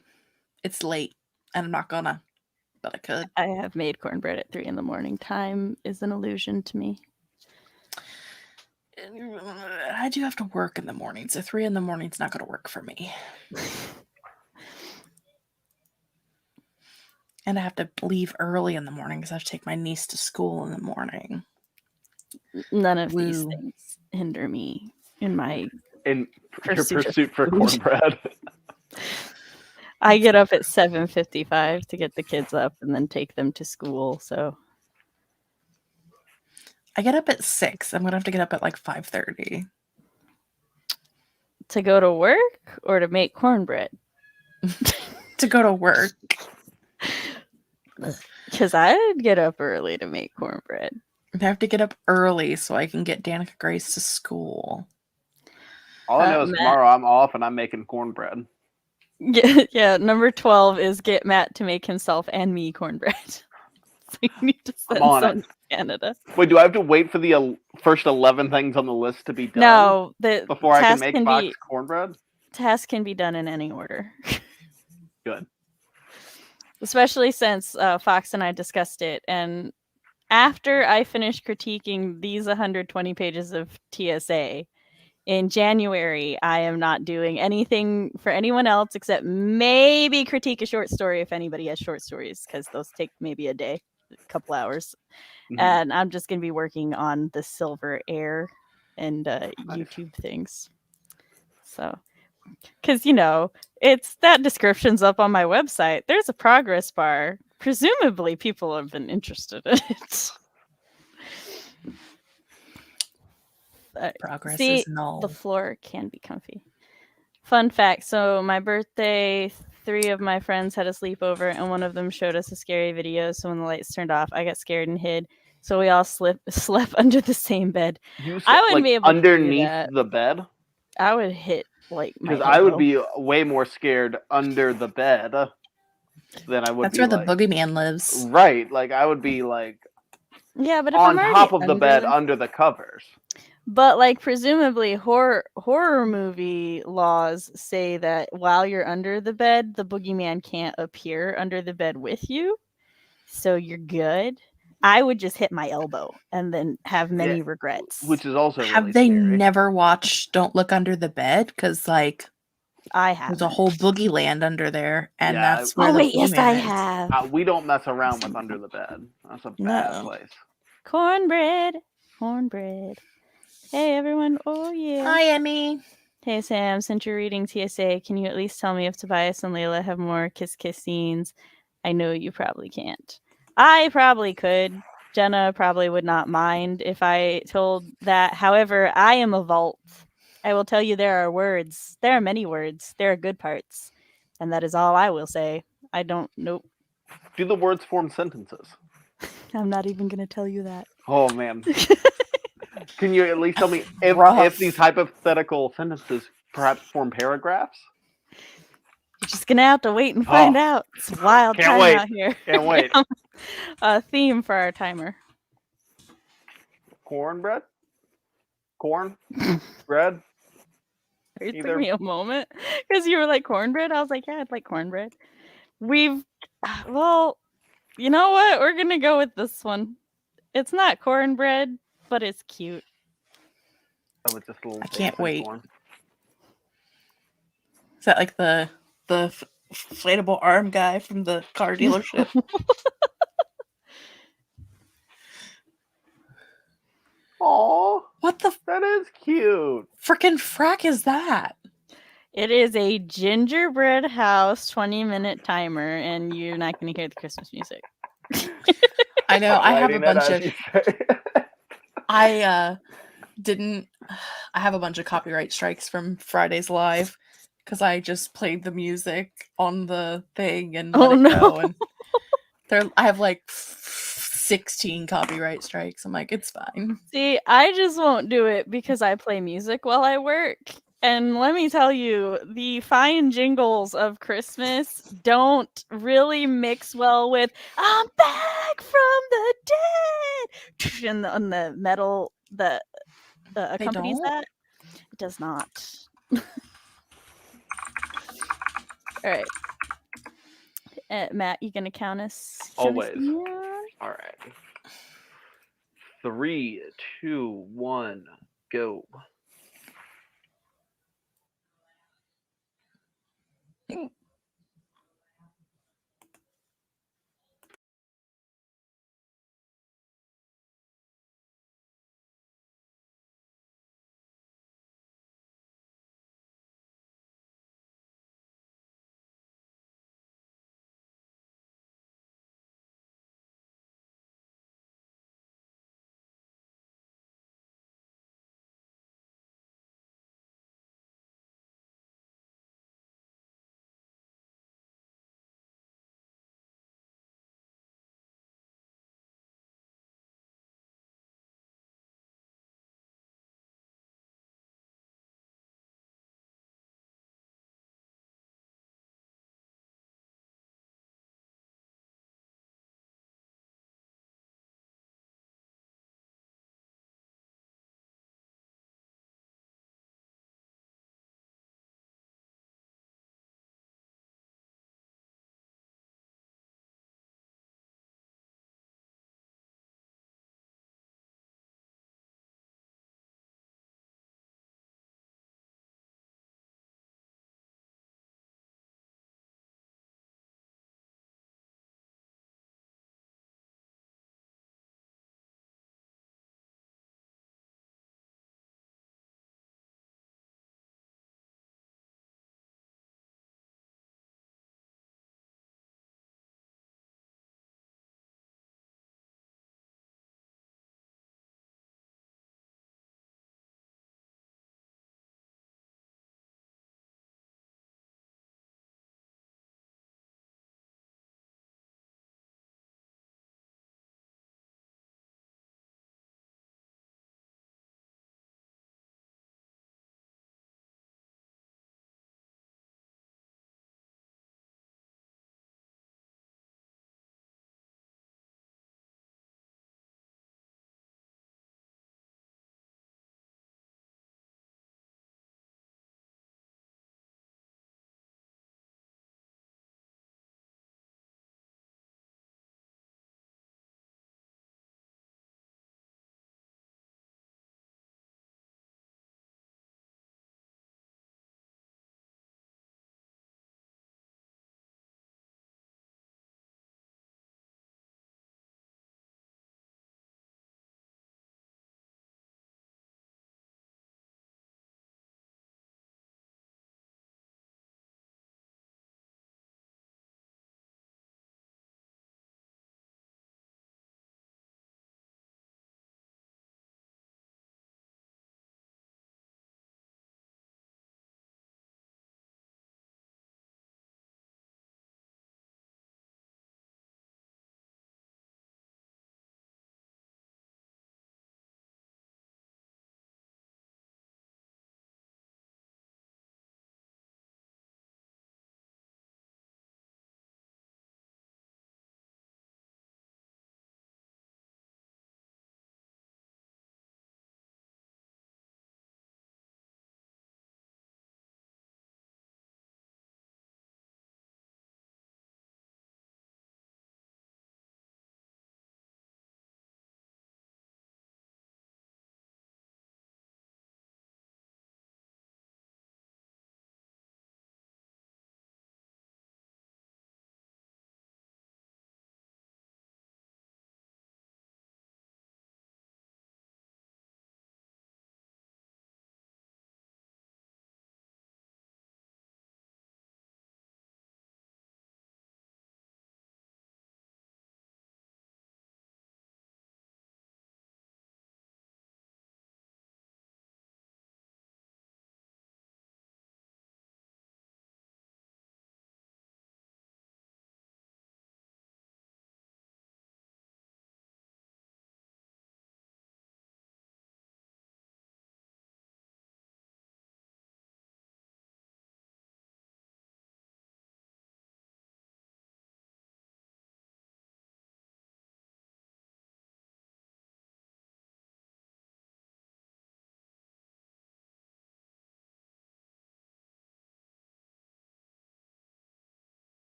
It's late and I'm not gonna, but I could. I have made cornbread at 3 a.m. Time is an illusion to me. I do have to work in the morning, so 3 a.m. is not going to work for me. And I have to leave early in the morning because I have to take my niece to school in the morning. None of these things hinder me in my pursuit for cornbread. I get up at 7:55 to get the kids up and then take them to school. So I get up at 6. I'm gonna have to get up at like 5:30 to go to work or to make cornbread. To go to work. Because I'd get up early to make cornbread. I have to get up early so I can get Danica Grace to school. All I know is tomorrow I'm off and I'm making cornbread. Yeah. Number 12 is get Matt to make himself and me cornbread. So you need to send some to Canada. Wait, do I have to wait for the first 11 things on the list to be done? No, before I can make Fox cornbread? Tasks can be done in any order. Good. Especially since Fox and I discussed it, and after I finished critiquing these 120 pages of TSA, in January, I am not doing anything for anyone else except maybe critique a short story if anybody has short stories, because those take maybe a day, a couple hours. Mm-hmm. And I'm just going to be working on the Silver Air and YouTube things. So, because, it's that description's up on my website. There's a progress bar. Presumably, people have been interested in it. Progress is null. The floor can be comfy. Fun fact. So my birthday, 3 of my friends had a sleepover, and one of them showed us a scary video. So when the lights turned off, I got scared and hid. So we all slept under the same bed. I wouldn't be able underneath to do that. The bed. I would hit because I would be way more scared under the bed than I would. That's where the boogeyman lives. Right, like I would be like. Yeah, but if on top of the bed under the covers. But presumably horror movie laws say that while you're under the bed, the boogeyman can't appear under the bed with you. So you're good. I would just hit my elbow and then have many regrets. Which is also really Have they scary. never watched Don't Look Under the Bed? Because I have. There's a whole boogie land under there, and that's where the yes, I is. have. We don't mess around with under the bed. That's a bad place. Cornbread. Hey everyone! Oh yeah. Hi Emmy. Hey Sam. Since you're reading TSA, can you at least tell me if Tobias and Layla have more kiss scenes? I know you probably can't. I probably could. Jenna probably would not mind if I told that. However, I am a vault. I will tell you there are words. There are many words. There are good parts. And that is all I will say. I don't know. Do the words form sentences? I'm not even going to tell you that. Oh, man. Can you at least tell me if these hypothetical sentences perhaps form paragraphs? You're just going to have to wait and find out. It's a wild time out here. Can't wait. A theme for our timer. Cornbread? Corn? Bread? It took me a moment because you were like cornbread. I was like, yeah, I'd like cornbread. Well, you know what? We're going to go with this one. It's not cornbread, but it's cute. Oh, it's just a little. I can't wait. Is that like the inflatable arm guy from the car dealership? Oh, what the? That is cute. Frickin' frack is that? It is a gingerbread house 20-minute timer, and you're not going to hear the Christmas music. I know. I have a bunch of. I have a bunch of copyright strikes from Friday's live because I just played the music on the thing and let it go. And I have like 16 copyright strikes. I'm like, it's fine. See, I just won't do it because I play music while I work. And let me tell you, the fine jingles of Christmas don't really mix well with "I'm back from the dead" and on the metal that accompanies that. It does not. All right. Matt, you gonna count us? Always. All right. 3, 2, 1, go.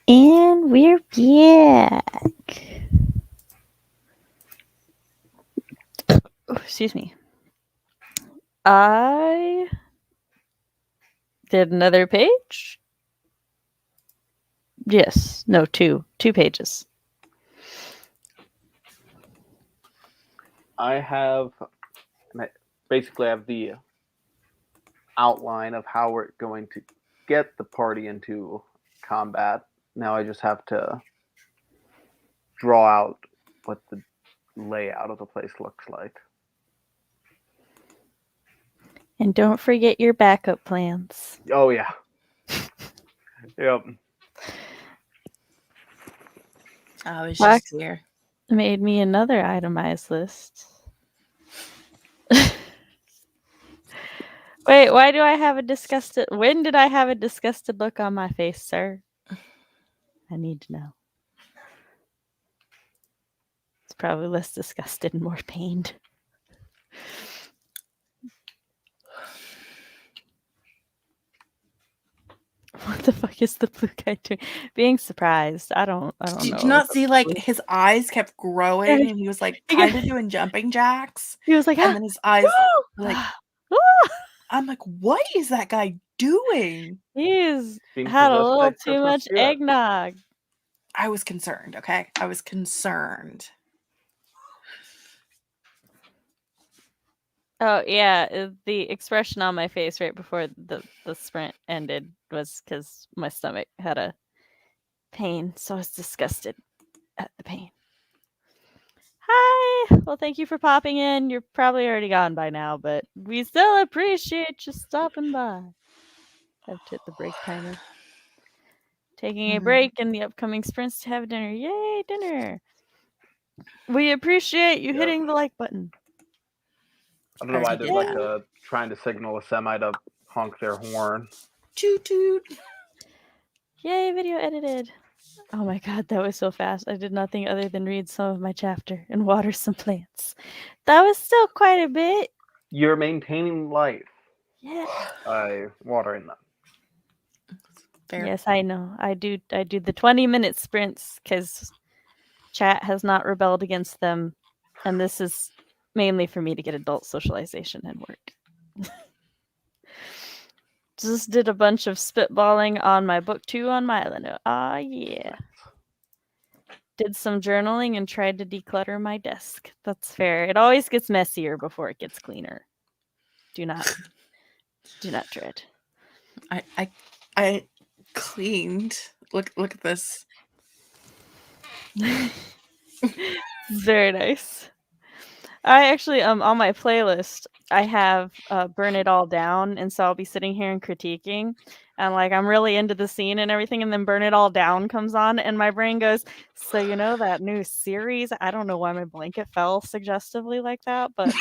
And we're back. Oh, excuse me. I did another page. Yes. No, two pages. I basically have the outline of how we're going to get the party into combat. Now I just have to draw out what the layout of the place looks like. And don't forget your backup plans. Oh, yeah. Yep. I was just here. Made me another itemized list. Wait, why do I have a disgusted... When did I have a disgusted look on my face, sir? I need to know. It's probably less disgusted and more pained. What the fuck is the blue guy doing? Being surprised. I don't know. Did you not see, like, his eyes kept growing and he was, like, kind of doing jumping jacks? He was like, and then his eyes, like, I'm like, what is that guy doing? He's had a little too much eggnog. I was concerned, okay? I was concerned. Oh, yeah. The expression on my face right before the sprint ended was because my stomach had a pain, so I was disgusted at the pain. Hi! Well, thank you for popping in. You're probably already gone by now, but we still appreciate you stopping by. I have to hit the break timer. Taking a break in the upcoming sprints to have dinner. Yay, dinner! We appreciate you hitting the like button. I don't know why they're trying to signal a semi to honk their horn. Toot toot. Yay, video edited. Oh my god, that was so fast. I did nothing other than read some of my chapter and water some plants. That was still quite a bit. You're maintaining life. Yeah. By watering them. Fair. Yes, I know. I do the 20-minute sprints because chat has not rebelled against them, and this is mainly for me to get adult socialization and work. Just did a bunch of spitballing on my book 2 on my island. Ah, yeah. Did some journaling and tried to declutter my desk. That's fair. It always gets messier before it gets cleaner. Do not dread. I cleaned. Look at this. Very nice. I actually on my playlist I have Burn It All Down, and so I'll be sitting here and critiquing, and like I'm really into the scene and everything, and then Burn It All Down comes on, and my brain goes, so you know that new series? I don't know why my blanket fell suggestively like that, but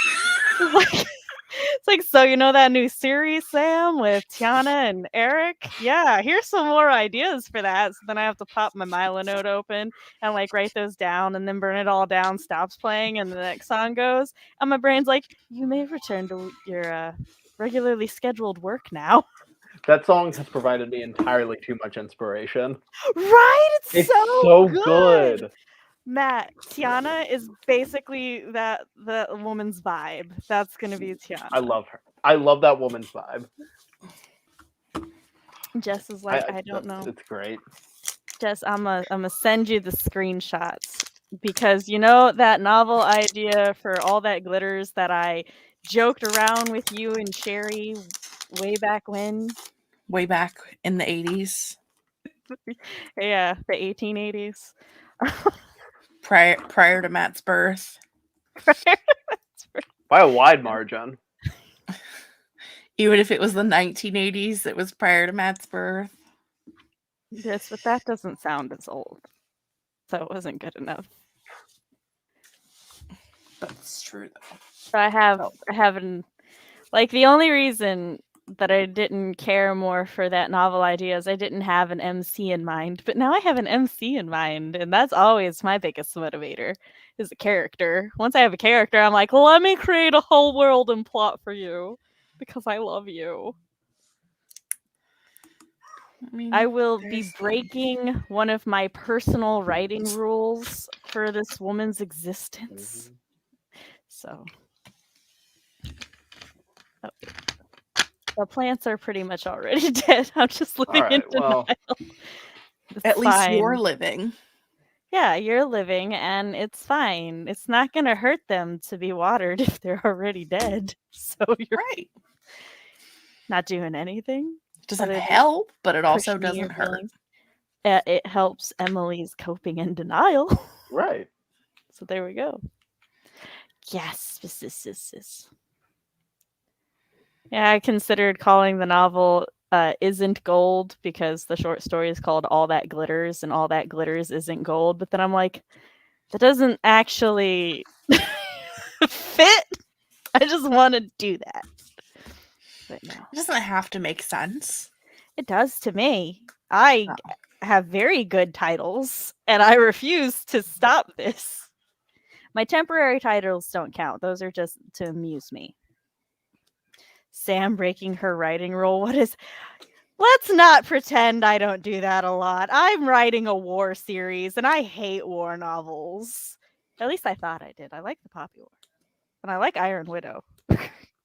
it's like, so you know that new series, Sam, with Tiana and Eric? Yeah, here's some more ideas for that. So then I have to pop my Milo note open and like write those down, and then Burn It All Down stops playing, and the next song goes, and my brain's like, you may return to your regularly scheduled work now. That song has provided me entirely too much inspiration. Right? It's so good. Matt, Tiana is basically the woman's vibe. That's gonna be Tiana. I love her. I love that woman's vibe. Jess is like, I don't know. It's great. Jess, I'm gonna send you the screenshots because you know that novel idea for All That Glitters that I joked around with you and Sherry way back when? Way back in the 80s. Yeah, the 1880s. Prior to Matt's birth. By a wide margin. Even if it was the 1980s, it was prior to Matt's birth. Yes, but that doesn't sound as old. So it wasn't good enough. That's true though. So I haven't like the only reason that I didn't care more for that novel idea is I didn't have an MC in mind, but now I have an MC in mind, and that's always my biggest motivator is a character. Once I have a character, I'm like, let me create a whole world and plot for you because I love you. I will be breaking one of my personal writing rules for this woman's existence. So, the plants are pretty much already dead. I'm just living in denial. At least you're living. Yeah, you're living, and it's fine. It's not going to hurt them to be watered if they're already dead. So you're not doing anything. It doesn't help, but it also doesn't hurt. It helps Emily's coping in denial. Right. So there we go. Yes. Yeah, I considered calling the novel Isn't Gold, because the short story is called All That Glitters, and all that glitters isn't gold. But then I'm like, that doesn't actually fit. I just want to do that. But no. It doesn't have to make sense. It does to me. I have very good titles, and I refuse to stop this. My temporary titles don't count. Those are just to amuse me. Sam breaking her writing rule. Let's not pretend I don't do that a lot. I'm writing a war series, and I hate war novels. At least I thought I did. I like the Poppy War. And I like Iron Widow.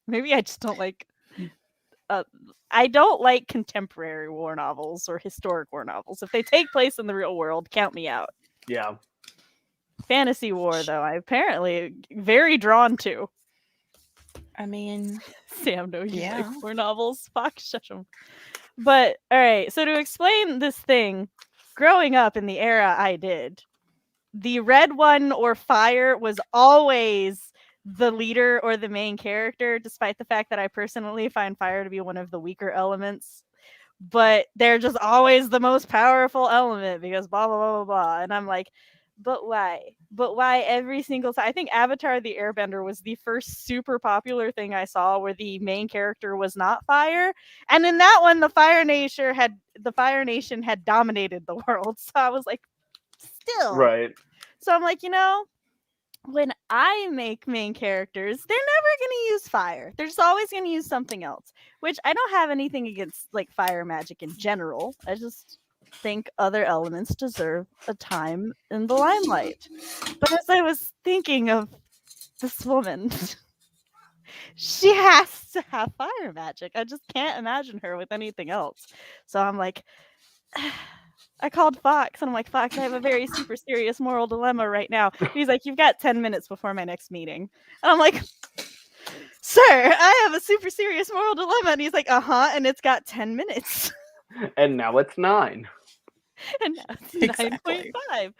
Maybe I just don't like... I don't like contemporary war novels or historic war novels. If they take place in the real world, count me out. Yeah. Fantasy war, though, I'm apparently very drawn to. I mean... Sam knows you like war novels. Fuck, shush 'em. But, alright, so to explain this thing, growing up in the era I did, the red one or fire was always the leader or the main character, despite the fact that I personally find fire to be one of the weaker elements. But they're just always the most powerful element because blah, blah, blah, blah, blah. And I'm like, but why? But why every single time? I think Avatar the Airbender was the first super popular thing I saw where the main character was not fire. And in that one, the Fire Nation had dominated the world. So I was like, still. Right. So I'm like, when I make main characters, they're never going to use fire. They're just always going to use something else, which I don't have anything against like fire magic in general. I just think other elements deserve a time in the limelight. But as I was thinking of this woman, she has to have fire magic. I just can't imagine her with anything else. So I'm like... I called Fox, and I'm like, Fox, I have a very super serious moral dilemma right now. He's like, you've got 10 minutes before my next meeting. And I'm like, sir, I have a super serious moral dilemma. And he's like, and it's got 10 minutes. And now it's 9. And now it's 9.5.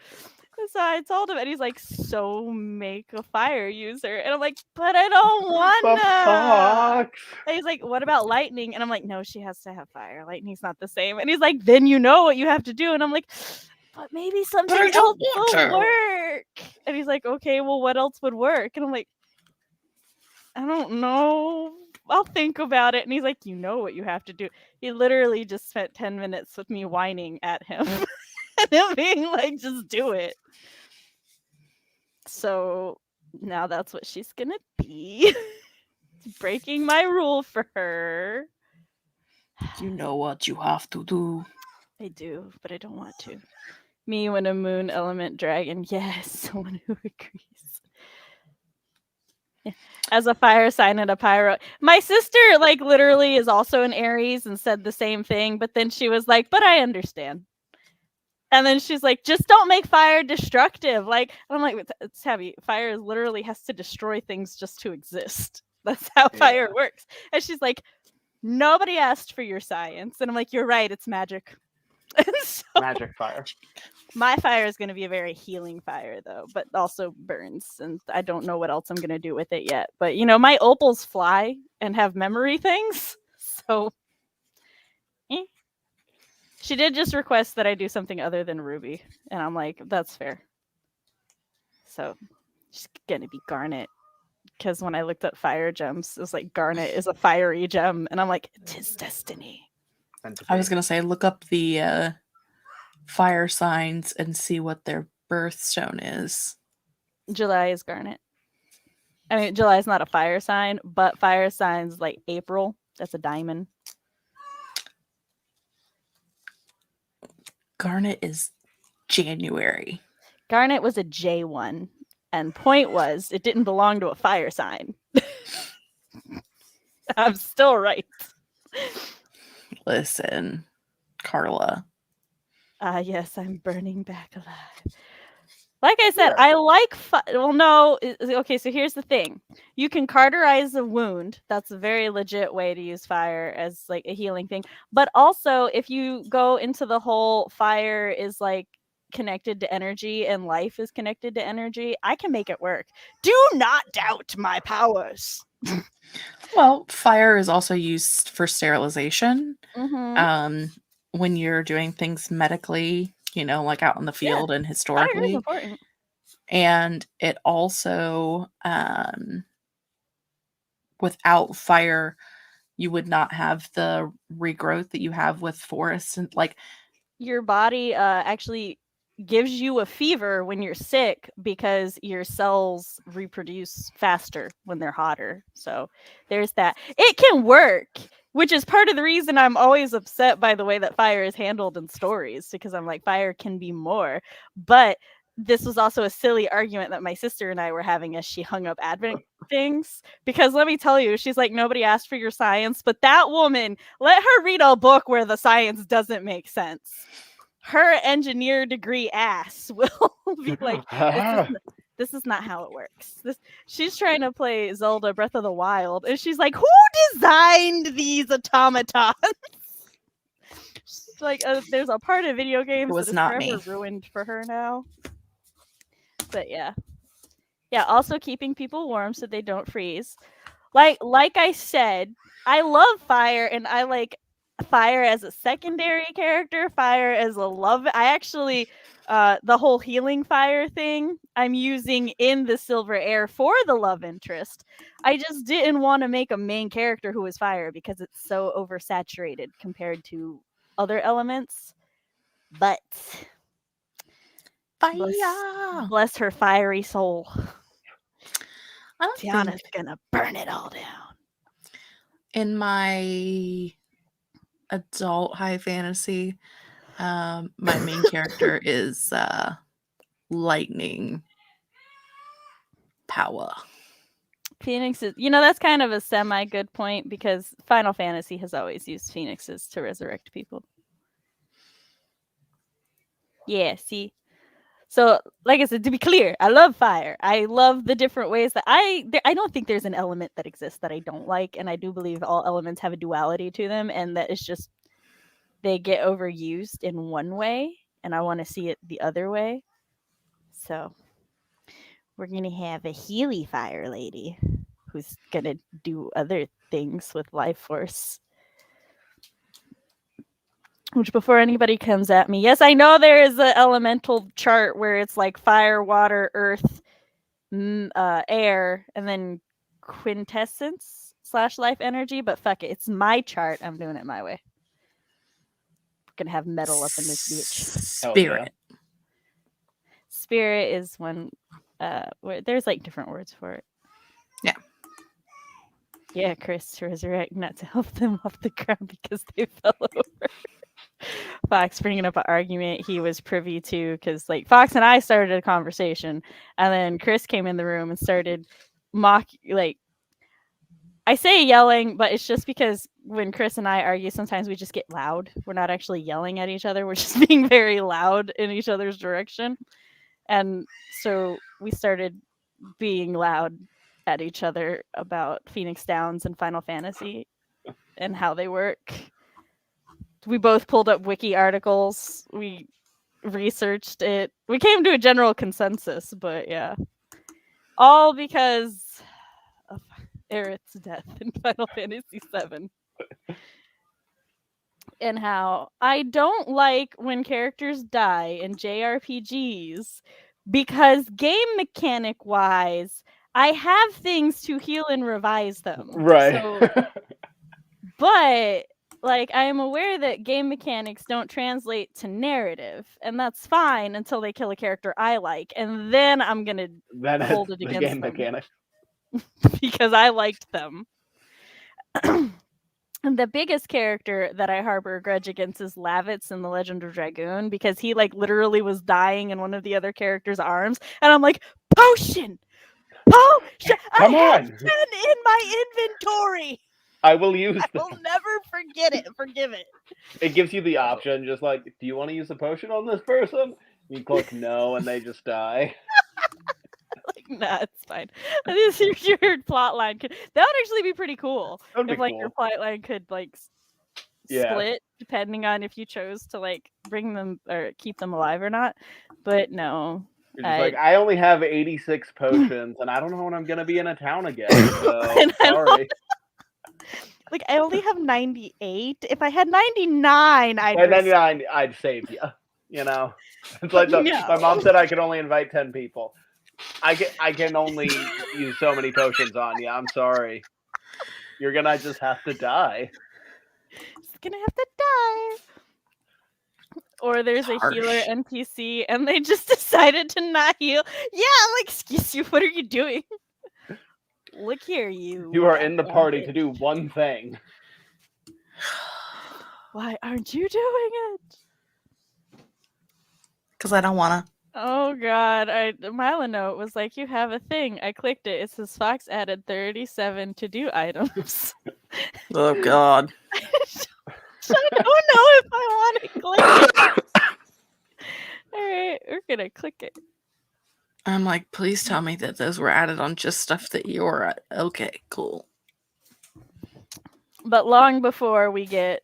So I told him, and he's like, so make a fire user. And I'm like, but I don't wanna. And he's like, what about lightning? And I'm like, no, she has to have fire. Lightning's not the same. And he's like, then you know what you have to do. And I'm like, but maybe something else will work. And he's like, okay, well, what else would work? And I'm like, I don't know. I'll think about it. And he's like, you know what you have to do. He literally just spent 10 minutes with me whining at him. And him being like, just do it. So now that's what she's gonna be. Breaking my rule for her. You know what you have to do. I do, but I don't want to. Me when a moon element dragon. Yes, someone who agrees. Yeah. As a fire sign and a pyro. My sister, like, literally is also an Aries and said the same thing, but then she was like, but I understand. And then she's like, just don't make fire destructive. Like, I'm like, it's heavy. Fire literally has to destroy things just to exist. That's how fire works. And she's like, nobody asked for your science. And I'm like, you're right. It's magic. So, magic fire. My fire is going to be a very healing fire, though, but also burns. And I don't know what else I'm going to do with it yet. But, my opals fly and have memory things. So, She did just request that I do something other than Ruby. And I'm like, that's fair. So, she's going to be Garnet. Because when I looked up fire gems, it was like Garnet is a fiery gem. And I'm like, 'tis destiny. I was going to say, look up the fire signs and see what their birthstone is. July is Garnet. I mean, July is not a fire sign, but fire signs like April, that's a diamond. Garnet is January. Garnet was a J1. And point was, it didn't belong to a fire sign. I'm still right. Listen, Carla. Yes, I'm burning back alive. Like I said, I like... well, no. Okay, so here's the thing. You can cauterize a wound. That's a very legit way to use fire as like a healing thing. But also, if you go into the whole fire is like connected to energy and life is connected to energy, I can make it work. Do not doubt my powers. Well, fire is also used for sterilization. Mm-hmm. When you're doing things medically, like out in the field and historically. Fire is important. And it also, without fire, you would not have the regrowth that you have with forests. And like your body actually gives you a fever when you're sick because your cells reproduce faster when they're hotter. So there's that. It can work, which is part of the reason I'm always upset by the way that fire is handled in stories, because I'm like, fire can be more. But this was also a silly argument that my sister and I were having as she hung up Advent things, because let me tell you, she's like, nobody asked for your science, but that woman, let her read a book where the science doesn't make sense. Her engineer degree ass will be like, this is not how it works. She's trying to play Zelda Breath of the Wild, and she's like, who designed these automatons? She's like, there's a part of video games that is forever ruined for her now. But yeah. Also keeping people warm so they don't freeze. Like I said, I love fire, and I like fire as a secondary character, fire as a love. I actually, the whole healing fire thing, I'm using in the Silver Air for the love interest. I just didn't want to make a main character who was fire because it's so oversaturated compared to other elements. But fire, bless her fiery soul. Tiana's gonna burn it all down. In my adult high fantasy, my main character is lightning power. Phoenix is, that's kind of a semi-good point, because Final Fantasy has always used phoenixes to resurrect people. Yeah, see? So, like I said, to be clear, I love fire. I love the different ways that I don't think there's an element that exists that I don't like, and I do believe all elements have a duality to them, and that it's just they get overused in one way, and I want to see it the other way. So, we're going to have a Healy fire lady who's going to do other things with life force. Which, before anybody comes at me, yes, I know there is an elemental chart where it's like fire, water, earth, air, and then quintessence / life energy, but fuck it. It's my chart. I'm doing it my way. We're going to have metal up in this bitch. Spirit. Oh, yeah. Spirit is when, where there's like different words for it. Yeah. Yeah, Chris, to resurrect, not to help them off the ground because they fell over. Fox bringing up an argument he was privy to, because like Fox and I started a conversation, and then Chris came in the room and started I say yelling, but it's just because when Chris and I argue, sometimes we just get loud. We're not actually yelling at each other. We're just being very loud in each other's direction. And so we started being loud at each other about Phoenix Downs and Final Fantasy and how they work. We both pulled up wiki articles. We researched it. We came to a general consensus, but yeah. All because of Aerith's death in Final Fantasy VII. And how I don't like when characters die in JRPGs, because game mechanic wise, I have things to heal and revise them. Right. So, but like, I am aware that game mechanics don't translate to narrative, and that's fine until they kill a character I like, and then I'm gonna hold it against game them mechanic. because I liked them. And the biggest character that I harbor a grudge against is Lavitz in The Legend of Dragoon, because he like literally was dying in one of the other characters' arms, and I'm like, potion! Potion! Come I have on! 10 in my inventory! I will use I will never forgive it. It gives you the option, just like, do you want to use a potion on this person? You click no, and they just die. Like, nah, it's fine. This is your plot line. That would actually be pretty cool. If like your plot line could like split depending on if you chose to like bring them or keep them alive or not. But no. You're just like, I only have 86 potions, and I don't know when I'm gonna be in a town again. So sorry. Like, I only have 98. If I had 99, I'd save you. You know, it's like my mom said I could only invite 10 people. I can only use so many potions on you. I'm sorry. You're gonna just have to die. Just gonna have to die. Or there's a healer NPC, and they just decided to not heal. Yeah, I'm like, excuse you, what are you doing? Look here, you. You are in the party to do one thing. Why aren't you doing it? Because I don't want to. Oh god, Milanote was like, you have a thing. I clicked it. It says Fox added 37 to-do items. Oh god. I don't know if I want to click it. Alright, we're gonna click it. I'm like, please tell me that those were added on just stuff that you're at. Okay, cool. But long before we get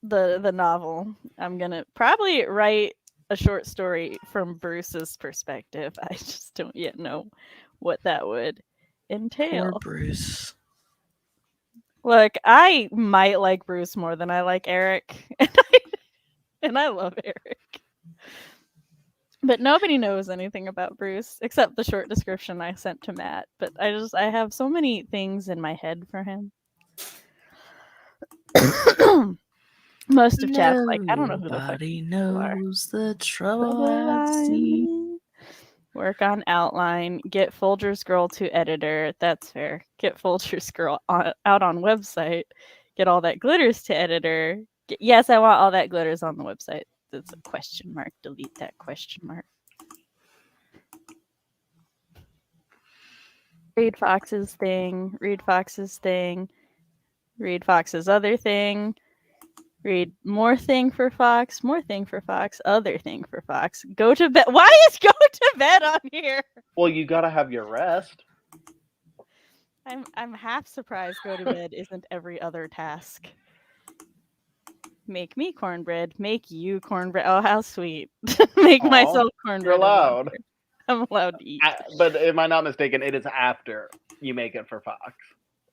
the novel, I'm gonna probably write a short story from Bruce's perspective. I just don't yet know what that would entail. Poor Bruce. Look, I might like Bruce more than I like Eric, and I love Eric. But nobody knows anything about Bruce except the short description I sent to Matt. But I have so many things in my head for him. Most of chat's like, I don't know who the fuck Nobody knows the trouble I see. Work on outline. Get Folger's Girl to editor. That's fair. Get Folger's Girl out on website. Get all that glitters to editor. Yes, I want all that glitters on the website. That's a question mark. Delete that question mark. Read Fox's thing. Read Fox's thing. Read Fox's other thing. Read more thing for Fox. More thing for Fox. Other thing for Fox. Go to bed. Why is go to bed on here? Well, you gotta have your rest. I'm half surprised go to bed isn't every other task. Make me cornbread. Make you cornbread. Oh, how sweet. Make myself cornbread. You're allowed. I'm allowed to eat. But am I not mistaken? It is after you make it for Fox.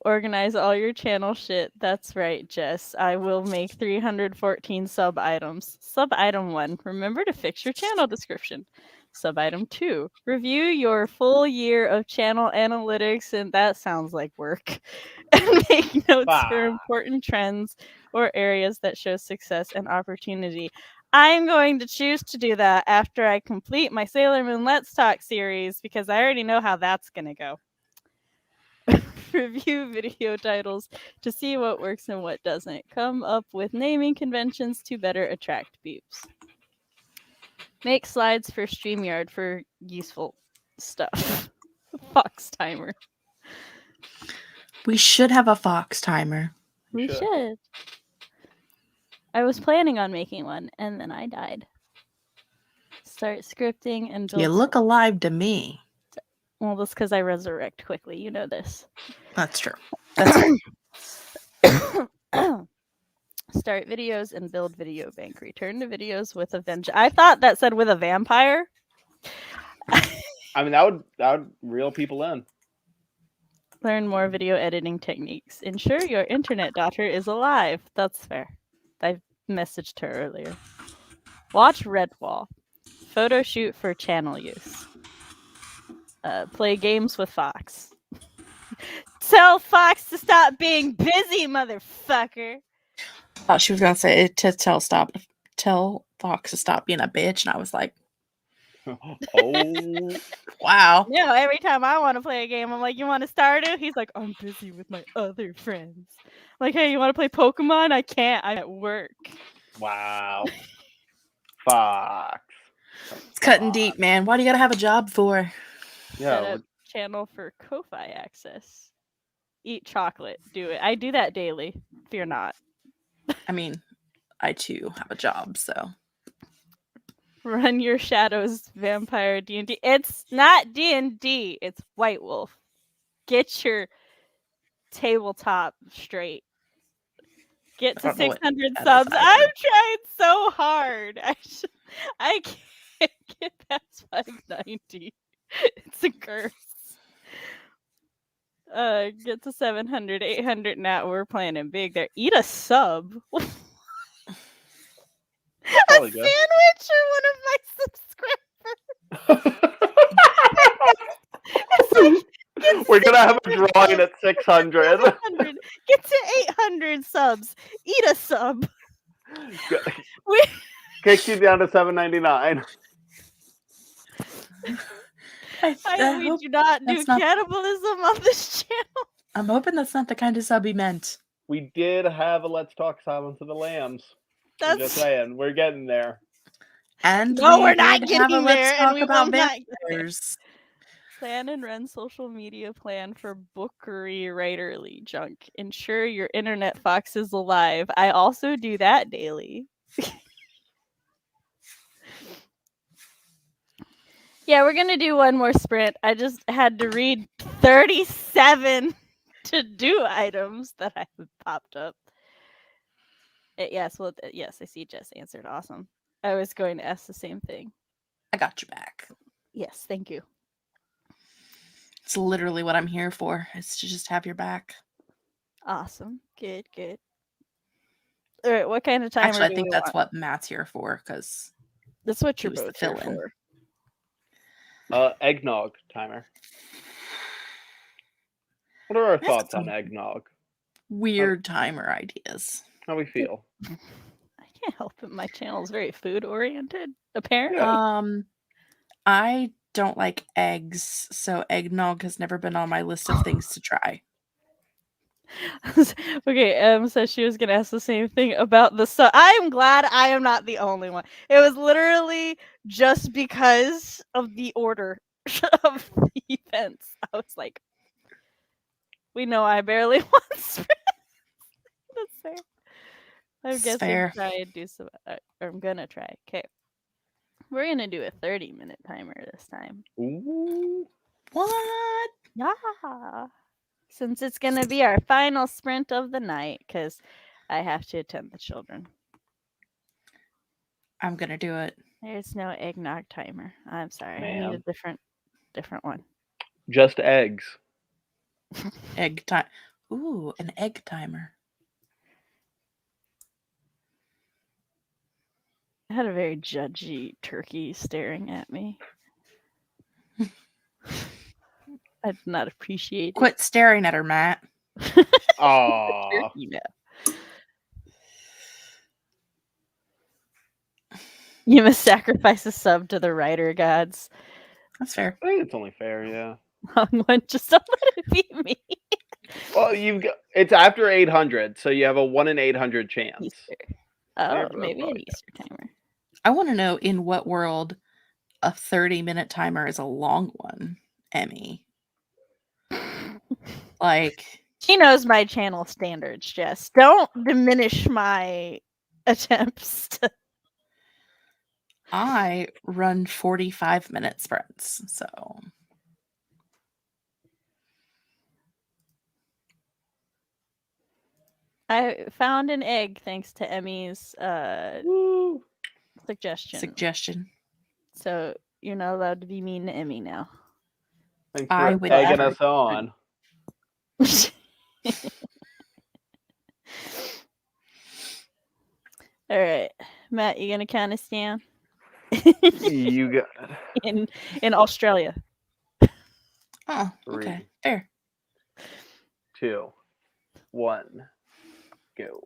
Organize all your channel shit. That's right, Jess. I will make 314 sub items. Sub item 1. Remember to fix your channel description. Sub item 2. Review your full year of channel analytics, and that sounds like work. And make notes for important trends or areas that show success and opportunity. I'm going to choose to do that after I complete my Sailor Moon Let's Talk series, because I already know how that's going to go. Review video titles to see what works and what doesn't. Come up with naming conventions to better attract peeps. Make slides for StreamYard for useful stuff. Fox timer. We should have a Fox timer. We should. I was planning on making one, and then I died. Start scripting and build. You look alive to me. Well, that's because I resurrect quickly. You know this. That's true. That's Start videos and build video bank. Return to videos with a vengeance. I thought that said with a vampire. I mean, that would reel people in. Learn more video editing techniques. Ensure your internet daughter is alive. That's fair. I messaged her earlier. Watch Redwall. Photo shoot for channel use. Play games with Fox. Tell Fox to stop being busy, motherfucker. I thought she was gonna say to tell Fox to stop being a bitch, and I was like, Oh. Wow. No, every time I want to play a game, I'm like, you want to start it? He's like, I'm busy with my other friends. I'm like, hey, you want to play Pokemon? I can't. I'm at work. Wow. Fox. It's cutting deep, man. Why do you gotta have a job for? Set Yeah. up channel for Ko-Fi access. Eat chocolate. Do it. I do that daily. Fear not. I mean, I too have a job, so. Run your shadows, vampire D&D. It's not D&D. It's White Wolf. Get your tabletop straight. Get to 600 subs. I'm trying so hard. I can't get past 590. It's a curse. Get to 700, 800 now. We're planning big there. Eat a sub. A Probably sandwich or one of my subscribers. It's like, we're gonna have a drawing at 600. Get to 800 subs. Eat a sub. Kicks you down to 799. We do not do cannibalism on this channel. I'm hoping that's not the kind of sub he meant. We did have a Let's Talk Silence of the Lambs. I'm just saying, we're getting there. And no, we're not getting there. Let's talk about vampires. Plan and run social media plan for bookery writerly junk. Ensure your internet fox is alive. I also do that daily. Yeah, we're going to do one more sprint. I just had to read 37 to-do items that I have popped up. Yes, I see Jess answered. Awesome. I was going to ask the same thing. I got your back. Yes, thank you. It's literally what I'm here for. It's to just have your back. Awesome. Good. All right, what kind of timer Actually, I think that's what Matt's here for, because that's what you're both here for. Eggnog timer. What are our thoughts on eggnog? Weird timer ideas. How we feel? I can't help it. My channel is very food oriented, apparently. I don't like eggs, so eggnog has never been on my list of things to try. Okay, so she was gonna ask the same thing about the sub. I'm glad I am not the only one. It was literally just because of the order of the events. I was like, we know I barely want spread. That's fair. I'm guessing try and do some. I'm gonna try. Okay, we're gonna do a 30-minute timer this time. Ooh. What? Yeah. Since it's going to be our final sprint of the night, because I have to attend the children. I'm going to do it. There's no eggnog timer. I'm sorry. I need a different one. Just eggs. Egg time. Ooh, an egg timer. I had a very judgy turkey staring at me. I did not appreciate it. Quit staring at her, Matt. Aww. You must sacrifice a sub to the writer gods. That's fair. I think it's only fair, yeah. Just don't let it be me. Well, it's after 800, so you have a 1 in 800 chance. Easter. Oh, maybe an Easter timer. I want to know in what world a 30-minute timer is a long one, Emmy. Like, she knows my channel standards, Jess. Don't diminish my attempts to... I run 45-minute sprints, so I found an egg thanks to Emmy's suggestion. So you're not allowed to be mean to Emmy now. Thanks for egging us on. All right, Matt, you gonna count us down? You got it. In Australia. Oh, okay. Fair. 2, 1, go.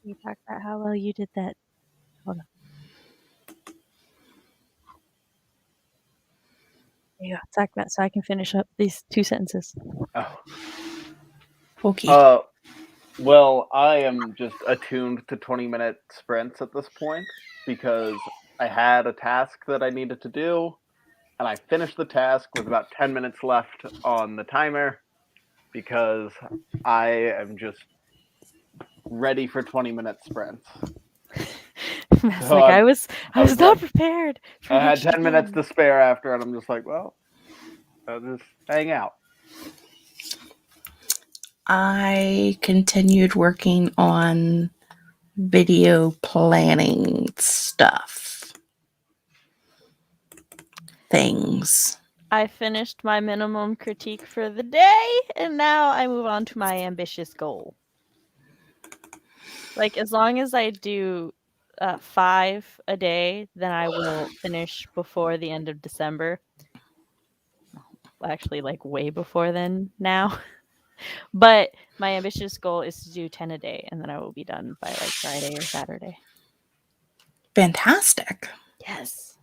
You talk about how well you did that. Hold on. There you go. Talk about so I can finish up these 2 sentences. Oh. Okay. Well, I am just attuned to 20-minute sprints at this point because I had a task that I needed to do, and I finished the task with about 10 minutes left on the timer because I am just ready for 20-minute sprints. Matt's so like, I was not like, prepared. I had 10 minutes to spare after, and I'm just like, well, I'll just hang out. I continued working on video planning stuff. Things. I finished my minimum critique for the day, and now I move on to my ambitious goal. Like, as long as I do 5 a day, then I will finish before the end of December. Actually, like, way before then now. But my ambitious goal is to do 10 a day, and then I will be done by, like, Friday or Saturday. Fantastic. Yes.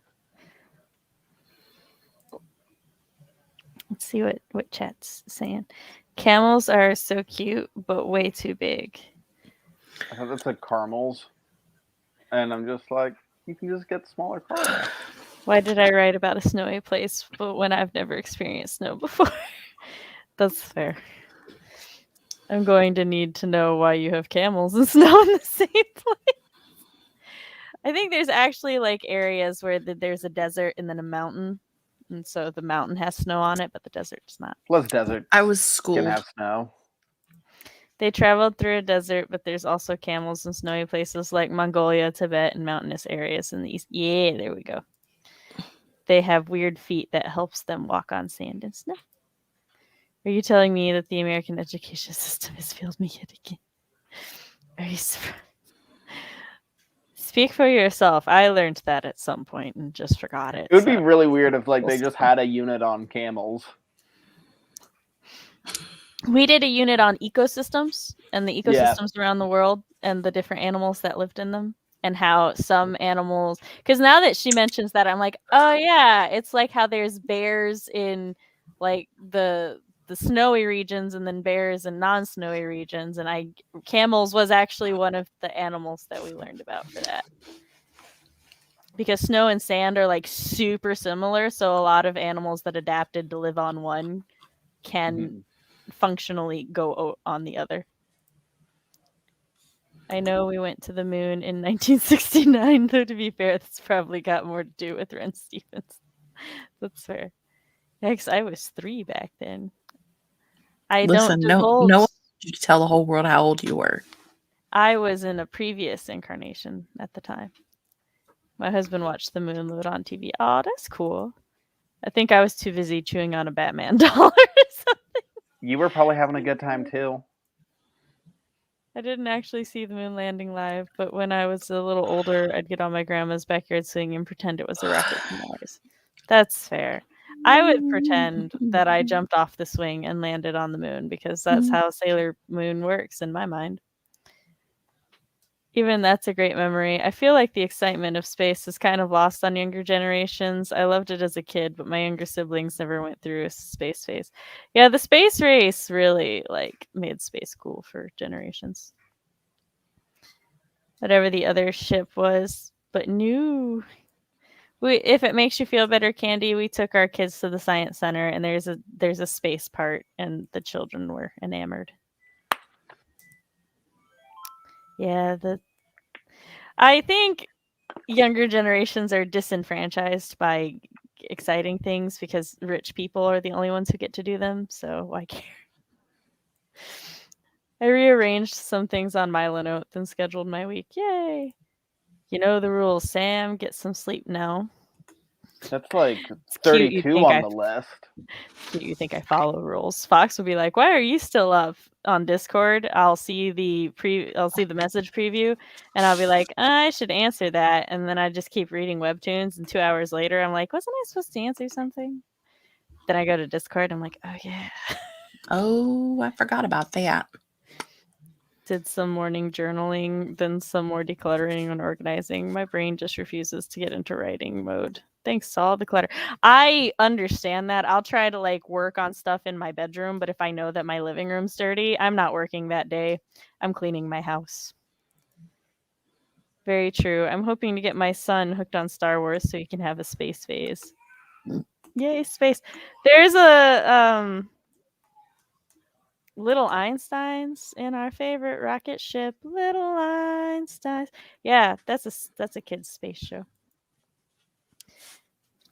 Let's see what chat's saying. Camels are so cute, but way too big. I thought that's like caramels. And I'm just like, you can just get smaller caramels. Why did I write about a snowy place but when I've never experienced snow before? That's fair. I'm going to need to know why you have camels and snow in the same place. I think there's actually like areas where there's a desert and then a mountain. And so the mountain has snow on it, but the desert does not. Plus desert. I was schooled. Can have snow. They traveled through a desert, but there's also camels in snowy places like Mongolia, Tibet, and mountainous areas in the east. Yeah, there we go. They have weird feet that helps them walk on sand and snow. Are you telling me that the American education system has failed me yet again? Are you surprised? Speak for yourself. I learned that at some point and just forgot it. It would be really weird if like they just had a unit on camels. We did a unit on ecosystems and the ecosystems around the world and the different animals that lived in them and how some animals, because now that she mentions that, I'm like, oh yeah, it's like how there's bears in like the snowy regions and then bears in non-snowy regions, and camels was actually one of the animals that we learned about for that. Because snow and sand are like super similar, so a lot of animals that adapted to live on one can functionally go on the other. I know we went to the moon in 1969, though to be fair, that's probably got more to do with Ren Stevens. That's fair. Yeah, because I was 3 back then. Listen, no one wanted you to tell the whole world how old you were. I was in a previous incarnation at the time. My husband watched the moon load on TV. Oh, that's cool. I think I was too busy chewing on a Batman doll or something. You were probably having a good time too. I didn't actually see the moon landing live, but when I was a little older, I'd get on my grandma's backyard swing and pretend it was a rocket from Mars. That's fair. I would pretend that I jumped off the swing and landed on the moon because that's how Sailor Moon works in my mind. Even that's a great memory. I feel like the excitement of space is kind of lost on younger generations. I loved it as a kid, but my younger siblings never went through a space phase. Yeah, the space race really like made space cool for generations. Whatever the other ship was, but new. If it makes you feel better, Candy, we took our kids to the science center, and there's a space part, and the children were enamored. Yeah, I think younger generations are disenfranchised by exciting things because rich people are the only ones who get to do them, so why care? I rearranged some things on Milanote, then scheduled my week. Yay! You know the rules, Sam. Get some sleep now. That's like 32 on the list. You think I follow rules? Fox would be like, "Why are you still up on Discord?" I'll see the message preview, and I'll be like, "I should answer that," and then I just keep reading webtoons. And 2 hours later, I'm like, "Wasn't I supposed to answer something?" Then I go to Discord. I'm like, "Oh yeah." Oh, I forgot about that. did some morning journaling, then some more decluttering and organizing. My brain just refuses to get into writing mode. Thanks to all the clutter. I understand that. I'll try to like work on stuff in my bedroom, but if I know that my living room's dirty, I'm not working that day. I'm cleaning my house. Very true. I'm hoping to get my son hooked on Star Wars so he can have a space phase. Yay, space. There's a Little Einsteins in our favorite rocket ship. Little Einsteins. Yeah, that's a kid's space show.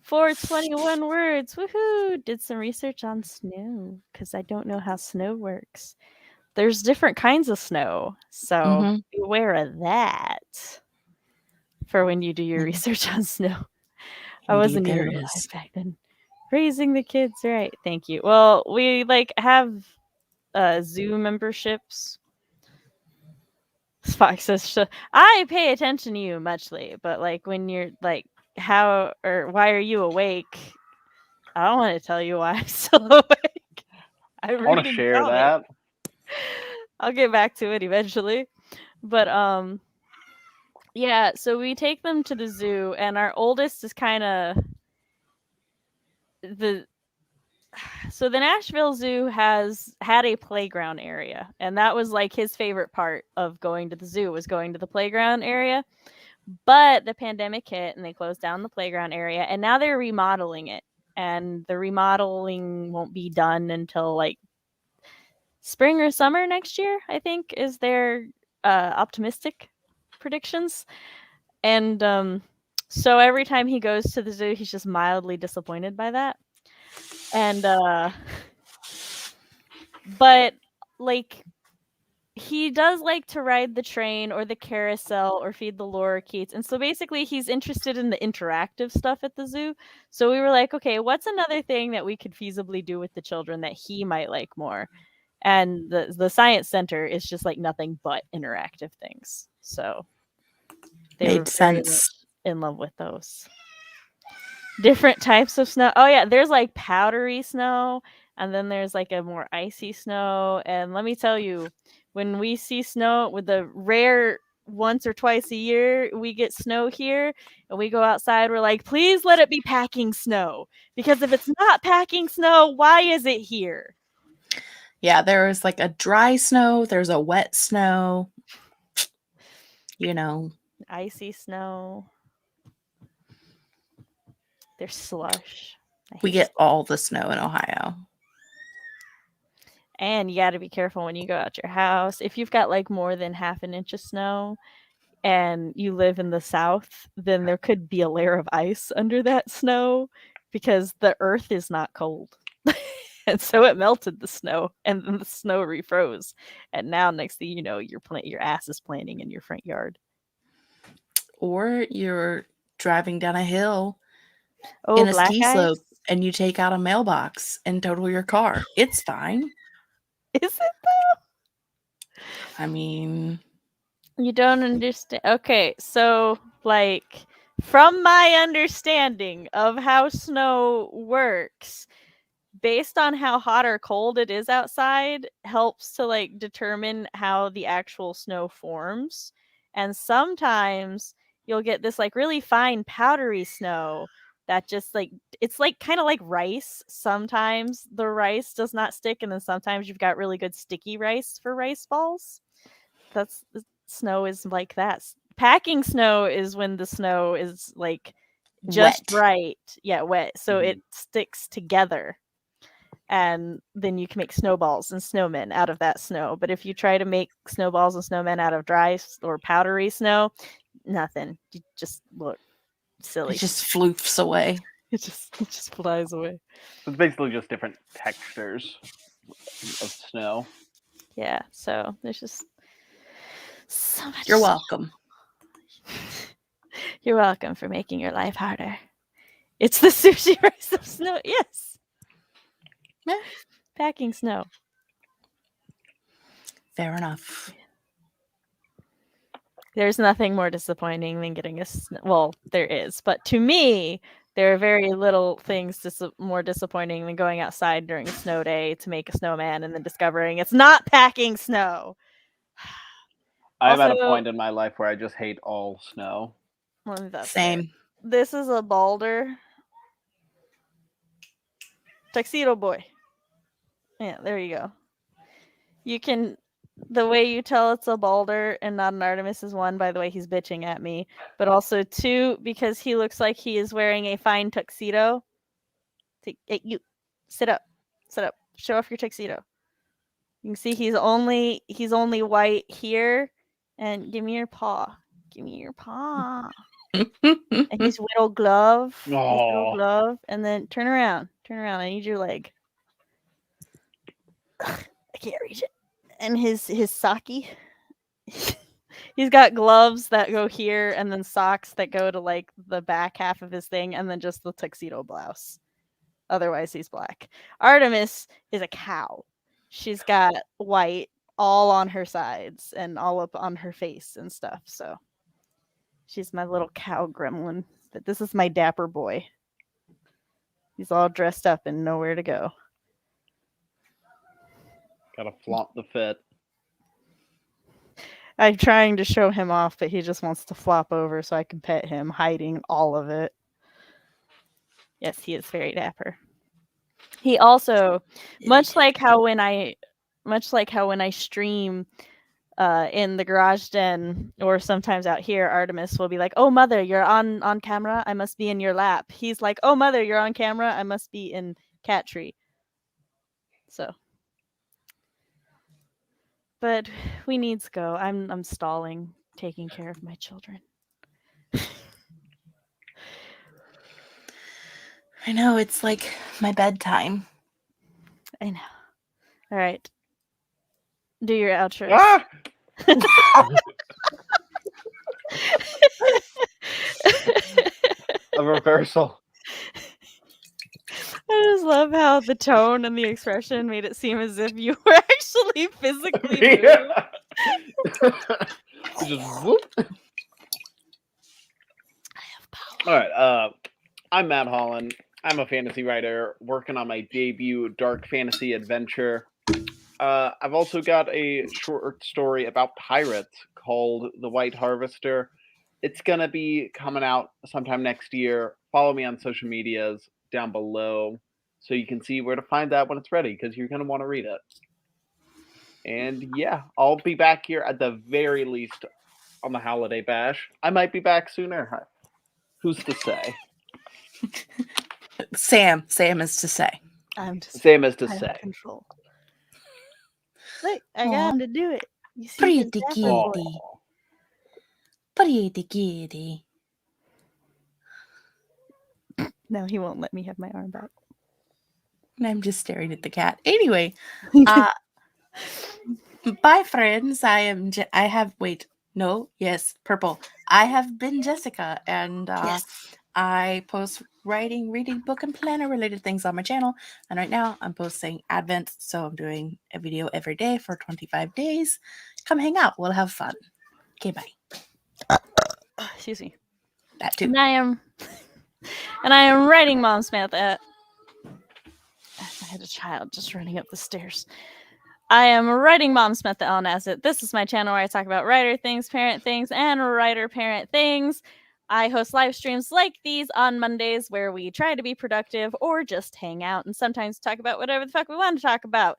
421 words. Woohoo! Did some research on snow because I don't know how snow works. There's different kinds of snow, so be aware of that for when you do your research on snow. I wasn't even alive back then. Raising the kids, right? Thank you. Well, we like have zoo memberships. Spock says, I pay attention to you muchly, but like when you're like, how or why are you awake? I don't want to tell you why I'm still awake. I want to share that. I'll get back to it eventually. But yeah, so we take them to the zoo, and our oldest is kind of so the Nashville Zoo had a playground area, and that was like his favorite part of going to the zoo was going to the playground area. But the pandemic hit and they closed down the playground area, and now they're remodeling it. And the remodeling won't be done until like spring or summer next year, I think, is their optimistic predictions. And so every time he goes to the zoo, he's just mildly disappointed by that. And but like he does like to ride the train or the carousel or feed the lorikeets. And so basically he's interested in the interactive stuff at the zoo. So we were like, okay, what's another thing that we could feasibly do with the children that he might like more? And the science center is just like nothing but interactive things. So they made sense. In love with those. Different types of snow. Oh yeah, there's like powdery snow, and then there's like a more icy snow. And let me tell you, when we see snow, with the rare once or twice a year we get snow here and we go outside, we're like, please let it be packing snow, because if it's not packing snow, why is it here? Yeah, there's like a dry snow, there's a wet snow, you know, icy snow. There's slush. We get all the snow in Ohio. And you got to be careful when you go out your house. If you've got like more than half an inch of snow and you live in the South, then there could be a layer of ice under that snow because the earth is not cold. And so it melted the snow, and then the snow refroze. And now next thing you know, your ass is planting in your front yard. Or you're driving down a hill in a ski slope and you take out a mailbox and total your car. It's fine. Is it though? I mean, you don't understand. Okay, so like from my understanding of how snow works, based on how hot or cold it is outside, helps to like determine how the actual snow forms. And sometimes you'll get this like really fine powdery snow that just like, it's like kind of like rice. Sometimes the rice does not stick, and then sometimes you've got really good sticky rice for rice balls. That's snow is like that. Packing snow is when the snow is like just wet. Right. Yeah, wet. So it sticks together. And then you can make snowballs and snowmen out of that snow. But if you try to make snowballs and snowmen out of dry or powdery snow, nothing. You just look silly. It just floofs away. It just flies away. It's basically just different textures of snow. Yeah, so there's just so much. You're welcome. You're welcome for making your life harder. It's the sushi rice of snow. Yes. Packing snow. Fair enough. There's nothing more disappointing than getting well, there is, but to me, there are very little things more disappointing than going outside during a snow day to make a snowman and then discovering it's not packing snow. I'm at a point in my life where I just hate all snow. Well, that's Same. fair. This is a Balder. Tuxedo Boy. Yeah, there you go. You can... The way you tell it's a Balder and not an Artemis is 1, by the way, he's bitching at me. But also 2, because he looks like he is wearing a fine tuxedo. You sit up. Sit up. Show off your tuxedo. You can see he's only white here. And give me your paw. Give me your paw. And his little glove. His little glove. And then turn around. Turn around. I need your leg. I can't reach it. And his socky. He's got gloves that go here, and then socks that go to like the back half of his thing, and then just the tuxedo blouse. Otherwise, he's black. Artemis is a cow. She's got white all on her sides and all up on her face and stuff. So she's my little cow gremlin. But this is my dapper boy. He's all dressed up and nowhere to go. Gotta flaunt the fit. I'm trying to show him off, but he just wants to flop over so I can pet him, hiding all of it. Yes, he is very dapper. He also, much like how when I stream in the garage den or sometimes out here, Artemis will be like, "Oh, mother, you're on camera. I must be in your lap." He's like, "Oh, mother, you're on camera. I must be in cat tree." So. But we needs go. I'm stalling, taking care of my children. I know, it's like my bedtime. I know. All right. Do your outro. Ah! A reversal. I just love how the tone and the expression made it seem as if you were actually physically doing it. Just whoop. I have power. All right. I'm Matt Hollon. I'm a fantasy writer working on my debut dark fantasy adventure. I've also got a short story about pirates called The White Harvester. It's going to be coming out sometime next year. Follow me on social medias down below so you can see where to find that when it's ready, because you're going to want to read it. And yeah, I'll be back here at the very least on the holiday bash. I might be back sooner. Who's to say? Sam is to say. Sam is to say. Control. Look, I got him to do it. You see Pretty kitty. Pretty kitty. No, he won't let me have my arm back. And I'm just staring at the cat. Anyway, bye, friends. Purple. I have been Jessica, and Yes. I post writing, reading, book, and planner related things on my channel. And right now I'm posting Advent, so I'm doing a video every day for 25 days. Come hang out. We'll have fun. Okay, bye. Excuse me. That too. And I am writing Mom Samantha. I had a child just running up the stairs. I am writing Mom Samantha on Nasset. This is my channel where I talk about writer things, parent things, and writer-parent things. I host live streams like these on Mondays where we try to be productive or just hang out and sometimes talk about whatever the fuck we want to talk about.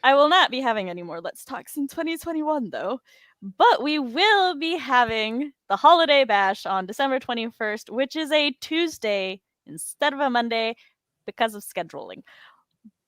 I will not be having any more Let's Talks in 2021, though. But we will be having the Holiday Bash on December 21st, which is a Tuesday instead of a Monday because of scheduling.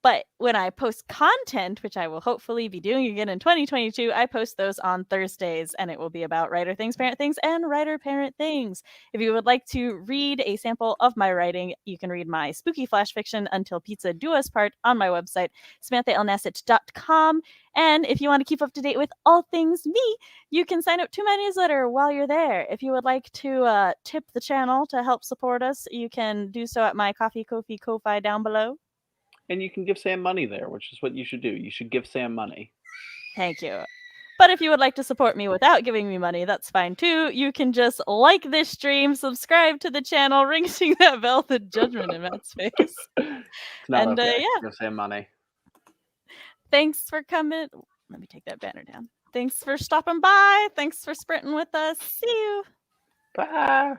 But when I post content, which I will hopefully be doing again in 2022, I post those on Thursdays, and it will be about writer things, parent things, and writer-parent things. If you would like to read a sample of my writing, you can read my spooky flash fiction Until Pizza Do Us Part on my website, SamanthaLNasset.com. And if you want to keep up to date with all things me, you can sign up to my newsletter while you're there. If you would like to tip the channel to help support us, you can do so at my Ko-fi down below. And you can give Sam money there, which is what you should do. You should give Sam money. Thank you. But if you would like to support me without giving me money, that's fine too. You can just like this stream, subscribe to the channel, ring that bell, the judgment in Matt's face. It's not and okay. Yeah. Give Sam money. Thanks for coming. Let me take that banner down. Thanks for stopping by. Thanks for sprinting with us. See you. Bye.